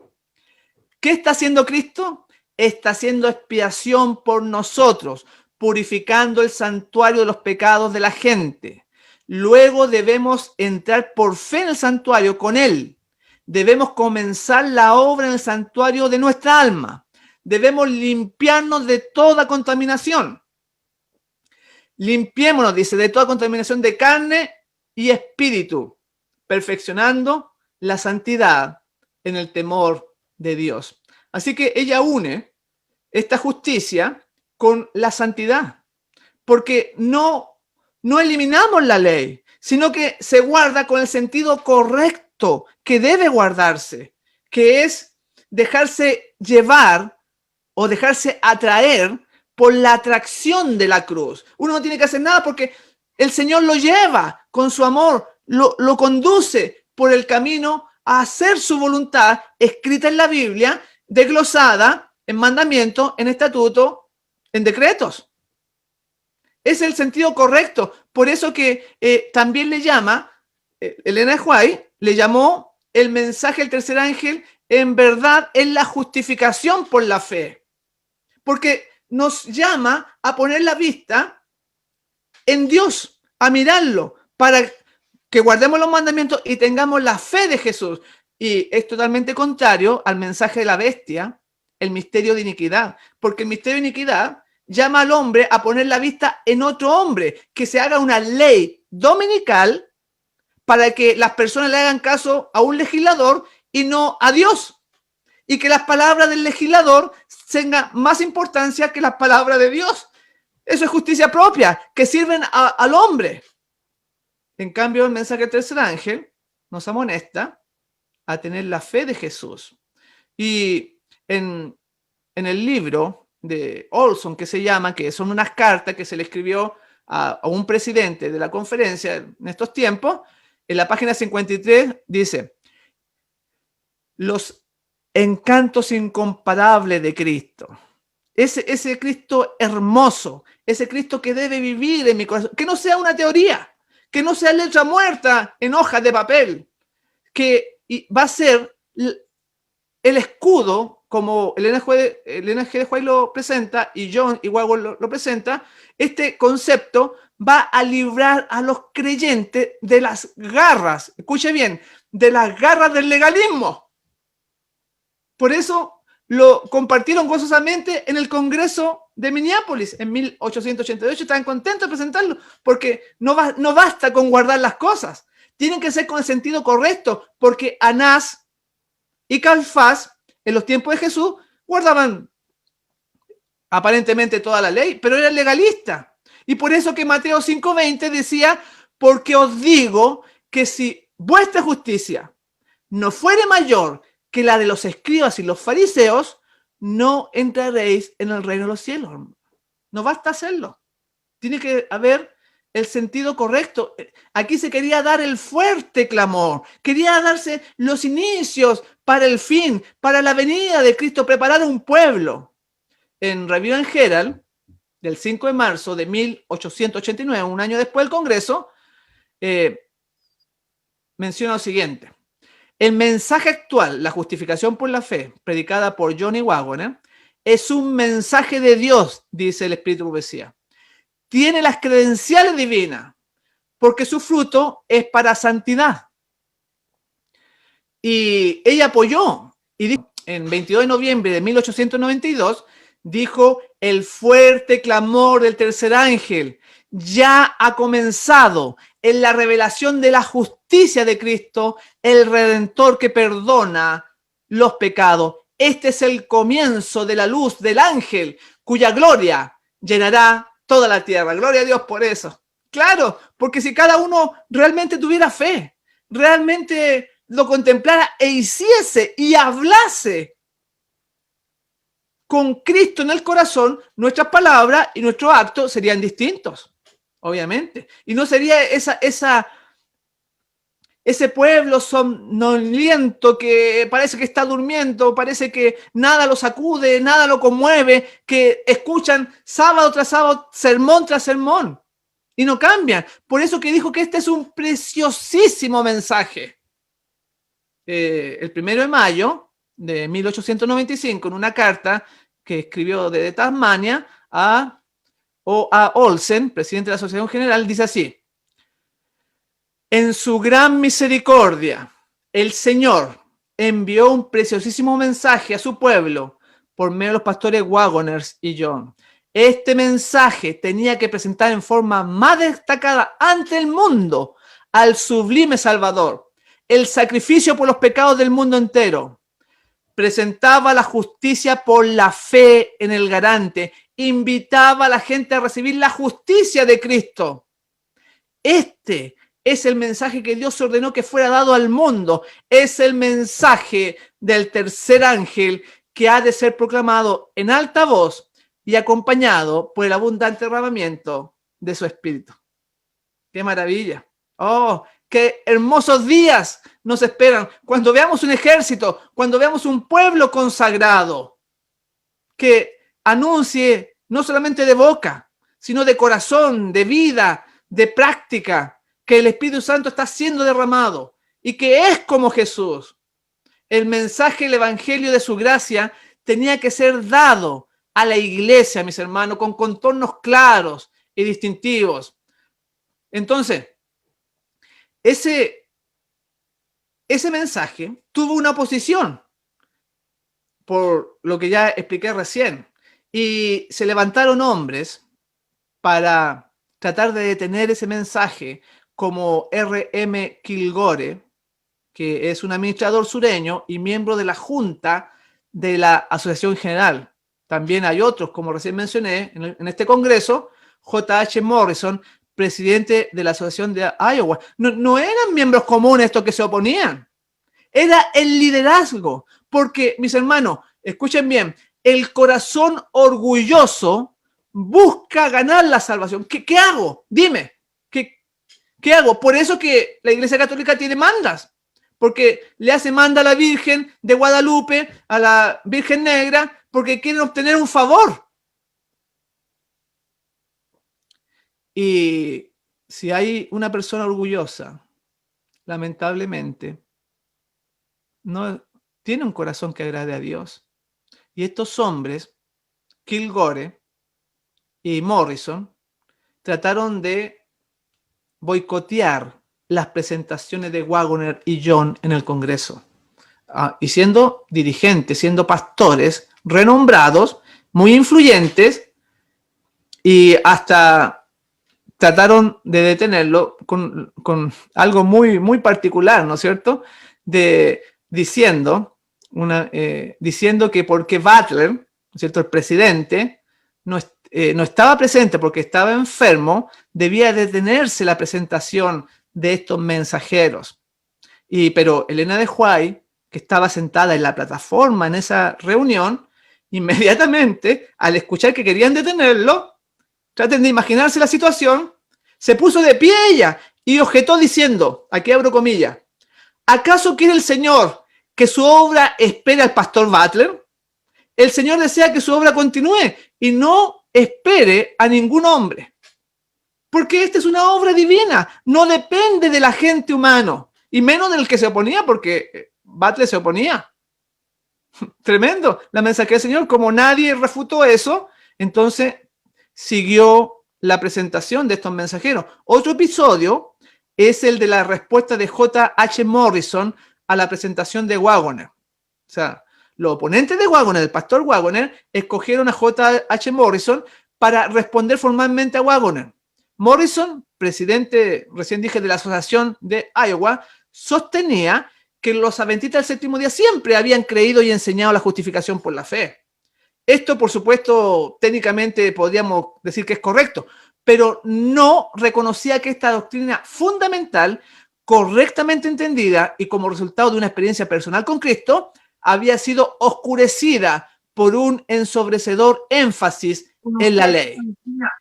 ¿qué está haciendo Cristo? Está haciendo expiación por nosotros, purificando el santuario de los pecados de la gente. Luego debemos entrar por fe en el santuario con Él. Debemos comenzar la obra en el santuario de nuestra alma. Debemos limpiarnos de toda contaminación. Limpiémonos, dice, de toda contaminación de carne y espíritu, perfeccionando la santidad en el temor de Dios. Así que ella une esta justicia con la santidad, porque no eliminamos la ley, sino que se guarda con el sentido correcto que debe guardarse, que es dejarse llevar o dejarse atraer por la atracción de la cruz. Uno no tiene que hacer nada porque el Señor lo lleva con su amor, lo conduce por el camino a hacer su voluntad escrita en la Biblia, desglosada en mandamientos, en estatutos, en decretos. Es el sentido correcto. Por eso que también le llama, Elena de White le llamó el mensaje del tercer ángel, en verdad es la justificación por la fe. Porque nos llama a poner la vista en Dios, a mirarlo, para que guardemos los mandamientos y tengamos la fe de Jesús. Y es totalmente contrario al mensaje de la bestia, el misterio de iniquidad. Porque el misterio de iniquidad llama al hombre a poner la vista en otro hombre, que se haga una ley dominical para que las personas le hagan caso a un legislador y no a Dios. Y que las palabras del legislador tengan más importancia que las palabras de Dios. Eso es justicia propia, que sirven al hombre. En cambio, el mensaje del tercer ángel nos amonesta a tener la fe de Jesús. Y en el libro de Olson, que se llama, que son unas cartas que se le escribió a un presidente de la conferencia en estos tiempos, en la página 53 dice: los encantos incomparables de Cristo. Ese Cristo hermoso, ese Cristo que debe vivir en mi corazón, que no sea una teoría, que no sea letra muerta en hojas de papel, que va a ser el escudo, como Elena G. de White lo presenta y John igual lo presenta. Este concepto va a librar a los creyentes de las garras, escuche bien, de las garras del legalismo. Por eso lo compartieron gozosamente en el Congreso de Minneapolis en 1888. Estaban contentos de presentarlo porque no basta con guardar las cosas. Tienen que ser con el sentido correcto, porque Anás y Caifás en los tiempos de Jesús guardaban aparentemente toda la ley, pero eran legalistas. Y por eso que Mateo 5:20 decía: porque os digo que si vuestra justicia no fuere mayor que la de los escribas y los fariseos, no entraréis en el reino de los cielos. No basta hacerlo. Tiene que haber el sentido correcto. Aquí se quería dar el fuerte clamor. Quería darse los inicios para el fin, para la venida de Cristo, preparar un pueblo. En Review and Herald, del 5 de marzo de 1889, un año después del Congreso, menciona lo siguiente: el mensaje actual, la justificación por la fe, predicada por Johnny Waggoner, es un mensaje de Dios, dice el Espíritu de Profecía. Tiene las credenciales divinas, porque su fruto es para santidad. Y ella apoyó, y dijo, en 22 de noviembre de 1892, dijo el fuerte clamor del tercer ángel. Ya ha comenzado en la revelación de la justicia de Cristo, el Redentor que perdona los pecados. Este es el comienzo de la luz del ángel, cuya gloria llenará toda la tierra. Gloria a Dios por eso. Claro, porque si cada uno realmente tuviera fe, realmente lo contemplara e hiciese y hablase con Cristo en el corazón, nuestras palabras y nuestros actos serían distintos, obviamente. Y no sería ese pueblo somnoliento que parece que está durmiendo, parece que nada lo sacude, nada lo conmueve, que escuchan sábado tras sábado, sermón tras sermón, y no cambian. Por eso que dijo que este es un preciosísimo mensaje. El 1 de mayo de 1895, en una carta que escribió desde Tasmania a Olsen, presidente de la Asociación General, dice así: en su gran misericordia, el Señor envió un preciosísimo mensaje a su pueblo por medio de los pastores Wagoners y John. Este mensaje tenía que presentar en forma más destacada ante el mundo al sublime Salvador, el sacrificio por los pecados del mundo entero. Presentaba la justicia por la fe en el garante, invitaba a la gente a recibir la justicia de Cristo. Este es el mensaje que Dios ordenó que fuera dado al mundo. Es el mensaje del tercer ángel que ha de ser proclamado en alta voz y acompañado por el abundante derramamiento de su espíritu. ¡Qué maravilla! ¡Oh, qué hermosos días nos esperan cuando veamos un ejército, cuando veamos un pueblo consagrado que anuncie no solamente de boca, sino de corazón, de vida, de práctica, que el Espíritu Santo está siendo derramado y que es como Jesús. El mensaje, el evangelio de su gracia tenía que ser dado a la iglesia, mis hermanos, con contornos claros y distintivos. Entonces, ese mensaje tuvo una oposición, por lo que ya expliqué recién, y se levantaron hombres para tratar de detener ese mensaje, como R.M. Kilgore, que es un administrador sureño y miembro de la Junta de la Asociación General. También hay otros, como recién mencioné, en este congreso, J.H. Morrison, presidente de la Asociación de Iowa. No eran miembros comunes estos que se oponían. Era el liderazgo. Porque, mis hermanos, escuchen bien, el corazón orgulloso busca ganar la salvación. ¿Qué hago? Dime. ¿Qué hago? Por eso que la Iglesia Católica tiene mandas, porque le hace manda a la Virgen de Guadalupe, a la Virgen Negra, porque quieren obtener un favor. Y si hay una persona orgullosa, lamentablemente, no tiene un corazón que agrade a Dios. Y estos hombres, Kilgore y Morrison, trataron de boicotear las presentaciones de Wagoner y John en el Congreso. Y siendo dirigentes, siendo pastores renombrados, muy influyentes, y hasta trataron de detenerlo con algo muy, muy particular, ¿no es cierto? Diciendo que porque Butler, ¿no es cierto?, el presidente, no estaba presente porque estaba enfermo, debía detenerse la presentación de estos mensajeros. Pero Elena de White, que estaba sentada en la plataforma en esa reunión, inmediatamente, al escuchar que querían detenerlo, traten de imaginarse la situación, se puso de pie ella y objetó diciendo, aquí abro comillas, ¿acaso quiere el Señor que su obra espere al pastor Butler? El Señor desea que su obra continúe y no espere a ningún hombre. Porque esta es una obra divina, no depende del agente humano, y menos del que se oponía, porque Butler se oponía. Tremendo, la mensajera del Señor, como nadie refutó eso, entonces siguió la presentación de estos mensajeros. Otro episodio es el de la respuesta de J.H. Morrison a la presentación de Wagoner. O sea, los oponentes de Waggoner, el pastor Waggoner, escogieron a J.H. Morrison para responder formalmente a Waggoner. Morrison, presidente, recién dije, de la Asociación de Iowa, sostenía que los adventistas del séptimo día siempre habían creído y enseñado la justificación por la fe. Esto, por supuesto, técnicamente podríamos decir que es correcto, pero no reconocía que esta doctrina fundamental, correctamente entendida y como resultado de una experiencia personal con Cristo, había sido oscurecida por un ensobrecedor énfasis en la ley.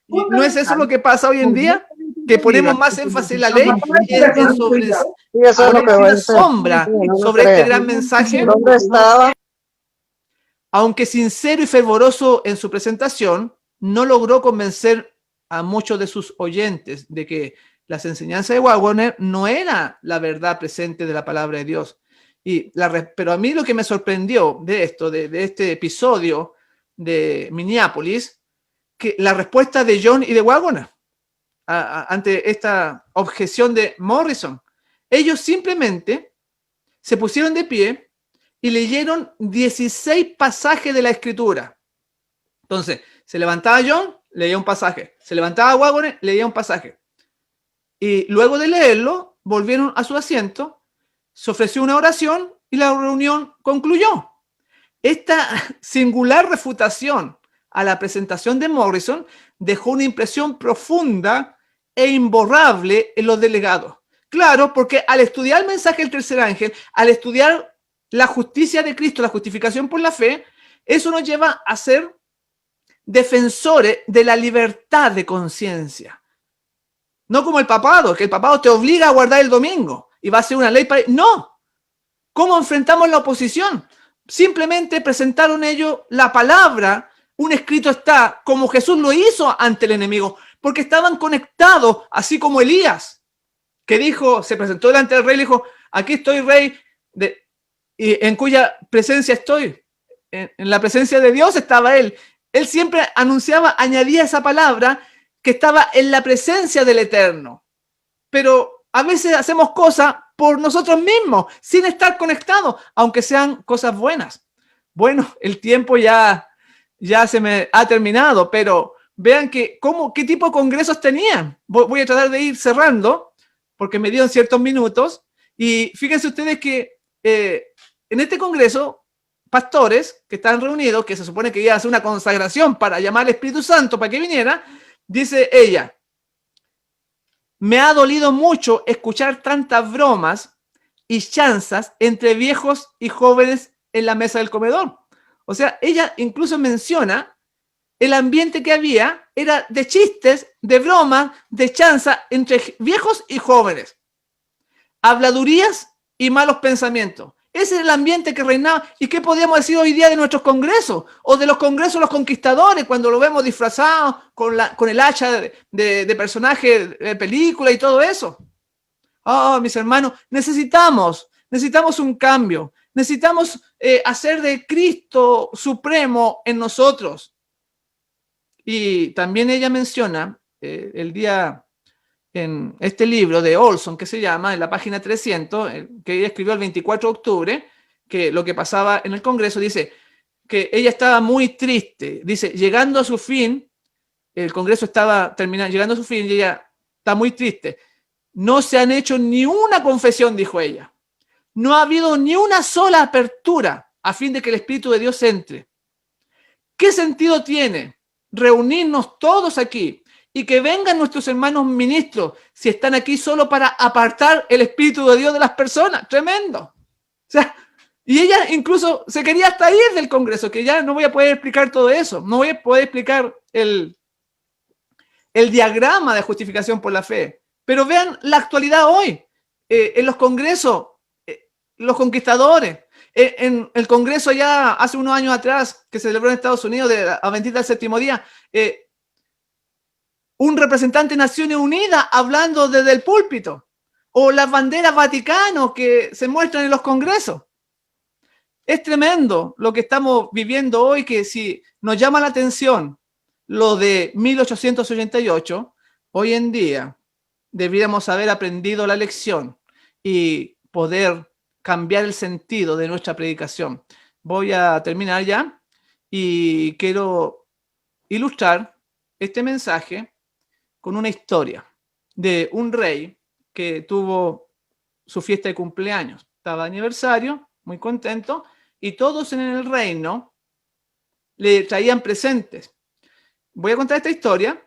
¿Y no es eso lo que pasa hoy en día? Que ponemos más énfasis en la ley y en sombra sobre este gran mensaje. ¿Dónde estaba? Aunque sincero y fervoroso en su presentación, no logró convencer a muchos de sus oyentes de que las enseñanzas de Waggoner no era la verdad presente de la palabra de Dios. Pero a mí lo que me sorprendió de esto, de este episodio de Minneapolis, que la respuesta de John y de Waggoner ante esta objeción de Morrison, ellos simplemente se pusieron de pie y leyeron 16 pasajes de la Escritura. Entonces, se levantaba John, leía un pasaje. Se levantaba Waggoner, leía un pasaje. Y luego de leerlo, volvieron a su asiento, se ofreció una oración y la reunión concluyó. Esta singular refutación a la presentación de Morrison dejó una impresión profunda e imborrable en los delegados. Claro, porque al estudiar el mensaje del tercer ángel, al estudiar la justicia de Cristo, la justificación por la fe, eso nos lleva a ser defensores de la libertad de conciencia. No como el papado, que el papado te obliga a guardar el domingo y va a ser una ley para... No. ¿Cómo enfrentamos la oposición? Simplemente presentaron ellos la palabra, un escrito está, como Jesús lo hizo ante el enemigo, porque estaban conectados, así como Elías, que dijo, se presentó delante del rey y dijo, aquí estoy, rey, y en cuya presencia estoy. En la presencia de Dios estaba él. Él siempre anunciaba, añadía esa palabra, que estaba en la presencia del Eterno. Pero a veces hacemos cosas por nosotros mismos, sin estar conectados, aunque sean cosas buenas. Bueno, el tiempo ya se me ha terminado, pero vean qué tipo de congresos tenían. Voy a tratar de ir cerrando, porque me dieron ciertos minutos, y fíjense ustedes que en este congreso, pastores que están reunidos, que se supone que iba a hacer una consagración para llamar al Espíritu Santo para que viniera, dice ella, me ha dolido mucho escuchar tantas bromas y chanzas entre viejos y jóvenes en la mesa del comedor. O sea, ella incluso menciona el ambiente que había era de chistes, de bromas, de chanza entre viejos y jóvenes. Habladurías y malos pensamientos. Ese es el ambiente que reinaba. ¿Y qué podríamos decir hoy día de nuestros congresos? O de los congresos de los conquistadores, cuando lo vemos disfrazado con el hacha de personaje de película y todo eso. Oh, mis hermanos, necesitamos un cambio. Necesitamos hacer de Cristo supremo en nosotros. Y también ella menciona en este libro de Olson, que se llama, en la página 300, que ella escribió el 24 de octubre, que lo que pasaba en el Congreso, dice que ella estaba muy triste. Dice, llegando a su fin, el Congreso estaba terminando, llegando a su fin, y ella está muy triste. No se han hecho ni una confesión, dijo ella. No ha habido ni una sola apertura a fin de que el Espíritu de Dios entre. ¿Qué sentido tiene reunirnos todos aquí y que vengan nuestros hermanos ministros si están aquí solo para apartar el Espíritu de Dios de las personas? Tremendo. O sea, y ella incluso se quería hasta ir del Congreso, que ya no voy a poder explicar todo eso. No voy a poder explicar el diagrama de justificación por la fe. Pero vean la actualidad hoy. En los congresos, los conquistadores, en el congreso ya hace unos años atrás, que se celebró en Estados Unidos, de Adventista del Séptimo Día, un representante de Naciones Unidas hablando desde el púlpito, o las banderas Vaticano que se muestran en los congresos. Es tremendo lo que estamos viviendo hoy, que si nos llama la atención lo de 1888, hoy en día deberíamos haber aprendido la lección y poder cambiar el sentido de nuestra predicación. voy a terminar ya y quiero ilustrar este mensaje con una historia de un rey que tuvo su fiesta de cumpleaños. Estaba de aniversario, muy contento, y todos en el reino le traían presentes. Voy a contar esta historia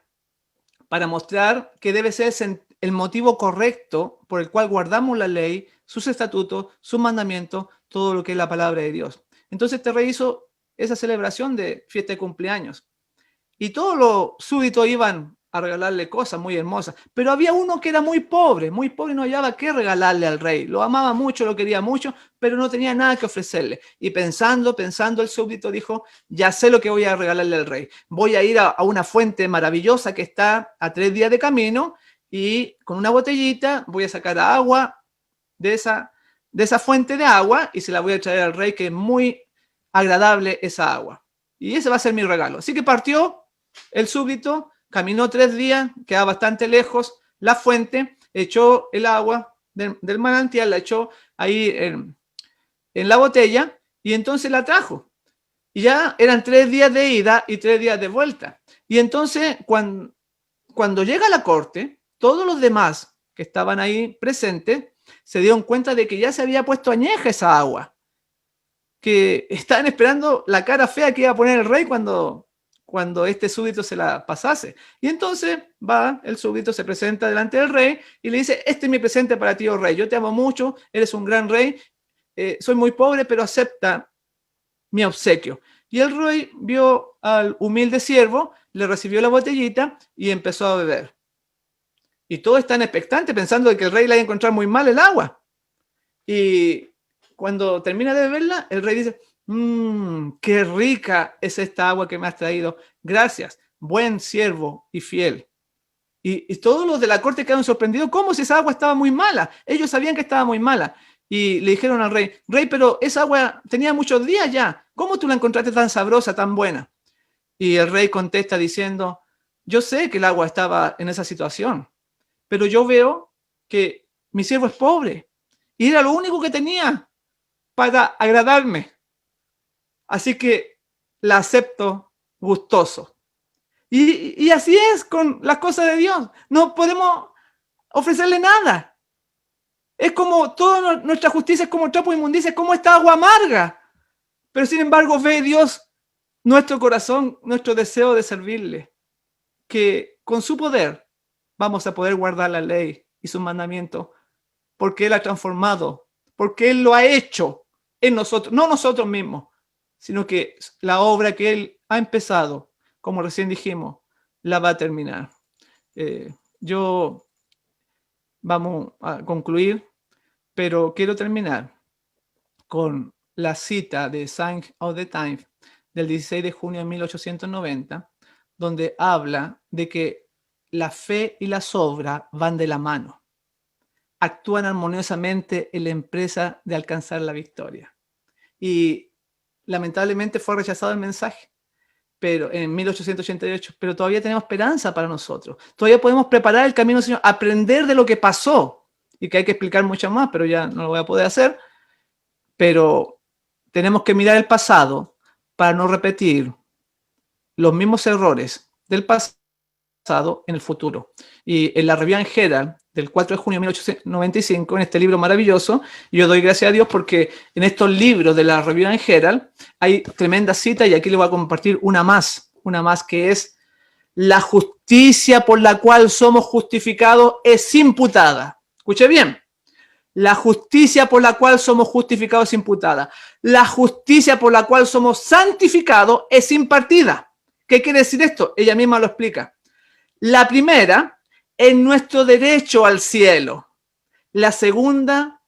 para mostrar que debe ser el motivo correcto por el cual guardamos la ley, sus estatutos, sus mandamientos, todo lo que es la palabra de Dios. Entonces este rey hizo esa celebración de fiesta de cumpleaños. Y todos los súbditos iban a regalarle cosas muy hermosas. Pero había uno que era muy pobre y no hallaba qué regalarle al rey. Lo amaba mucho, lo quería mucho, pero no tenía nada que ofrecerle. Y pensando, el súbdito dijo, ya sé lo que voy a regalarle al rey. Voy a ir a una fuente maravillosa que está a 3 días de camino y con una botellita voy a sacar agua de esa fuente de agua y se la voy a traer al rey, que es muy agradable esa agua. Y ese va a ser mi regalo. Así que partió el súbdito, caminó 3 días, quedaba bastante lejos la fuente, echó el agua del manantial, la echó ahí en la botella y entonces la trajo. Y ya eran 3 días de ida y 3 días de vuelta. Y entonces cuando llega a la corte, todos los demás que estaban ahí presentes se dieron cuenta de que ya se había puesto añeja esa agua, que estaban esperando la cara fea que iba a poner el rey cuando este súbdito se la pasase. Y entonces va el súbdito, se presenta delante del rey y le dice, este es mi presente para ti, oh rey, yo te amo mucho, eres un gran rey, soy muy pobre, pero acepta mi obsequio. Y el rey vio al humilde siervo, le recibió la botellita y empezó a beber. Y todos están expectantes pensando de que el rey le iba a encontrar muy mal el agua. Y cuando termina de beberla, el rey dice, qué rica es esta agua que me has traído. Gracias, buen siervo y fiel. Y todos los de la corte quedaron sorprendidos. ¿Cómo si esa agua estaba muy mala? Ellos sabían que estaba muy mala. Y le dijeron al rey, rey, pero esa agua tenía muchos días ya. ¿Cómo tú la encontraste tan sabrosa, tan buena? Y el rey contesta diciendo, yo sé que el agua estaba en esa situación, pero yo veo que mi siervo es pobre y era lo único que tenía para agradarme. Así que la acepto gustoso. Y así es con las cosas de Dios. No podemos ofrecerle nada. Es como toda nuestra justicia, es como trapo de inmundicia, es como esta agua amarga. Pero sin embargo ve Dios nuestro corazón, nuestro deseo de servirle. Que con su poder vamos a poder guardar la ley y sus mandamientos. Porque Él ha transformado, porque Él lo ha hecho en nosotros, no nosotros mismos, sino que la obra que Él ha empezado, como recién dijimos, la va a terminar. Yo vamos a concluir, pero quiero terminar con la cita de Signs of the Times del 16 de junio de 1890, donde habla de que la fe y las obras van de la mano. Actúan armoniosamente en la empresa de alcanzar la victoria. Y lamentablemente fue rechazado el mensaje, pero en 1888, pero todavía tenemos esperanza para nosotros. Todavía podemos preparar el camino, Señor, aprender de lo que pasó y que hay que explicar mucho más, pero ya no lo voy a poder hacer. Pero tenemos que mirar el pasado para no repetir los mismos errores del pasado en el futuro. Y en la Review and Herald del 4 de junio de 1895, en este libro maravilloso, yo doy gracias a Dios porque en estos libros de la Review and Herald hay tremendas citas y aquí le voy a compartir una más que es: la justicia por la cual somos justificados es imputada. Escuche bien. La justicia por la cual somos justificados es imputada. La justicia por la cual somos santificados es impartida. ¿Qué quiere decir esto? Ella misma lo explica. La primera es nuestro derecho al cielo. La segunda,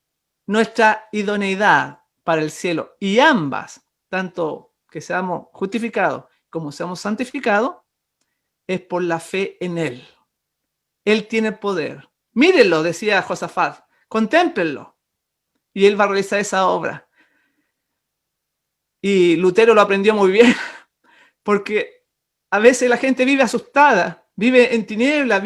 nuestra idoneidad para el cielo. Y ambas, tanto que seamos justificados como seamos santificados, es por la fe en Él. Él tiene poder. Mírenlo, decía Josafat. Contémplenlo. Y Él va a realizar esa obra. Y Lutero lo aprendió muy bien, porque a veces la gente vive asustada, vive en tinieblas,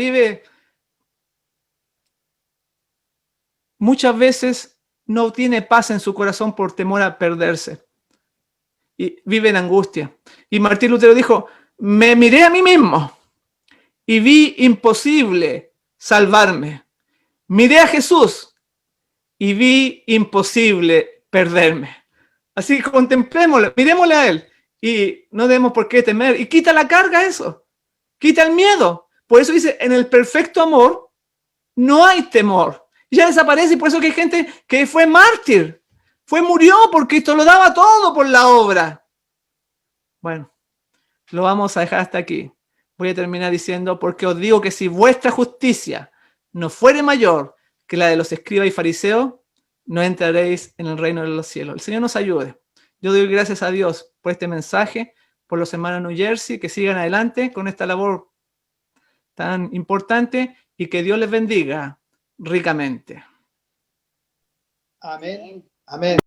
muchas veces no tiene paz en su corazón por temor a perderse. y vive en angustia. Y Martín Lutero dijo, me miré a mí mismo y vi imposible salvarme. Miré a Jesús y vi imposible perderme. Así que contemplémoslo, miremosle a Él y no debemos por qué temer. Y quita la carga eso, quita el miedo. Por eso dice, en el perfecto amor no hay temor. Ya desaparece y por eso que hay gente que fue mártir. Murió porque esto lo daba todo por la obra. Bueno, lo vamos a dejar hasta aquí. Voy a terminar diciendo, porque os digo que si vuestra justicia no fuere mayor que la de los escribas y fariseos, no entraréis en el reino de los cielos. El Señor nos ayude. Yo doy gracias a Dios por este mensaje, por los hermanos New Jersey, que sigan adelante con esta labor tan importante y que Dios les bendiga ricamente. Amén. Amén.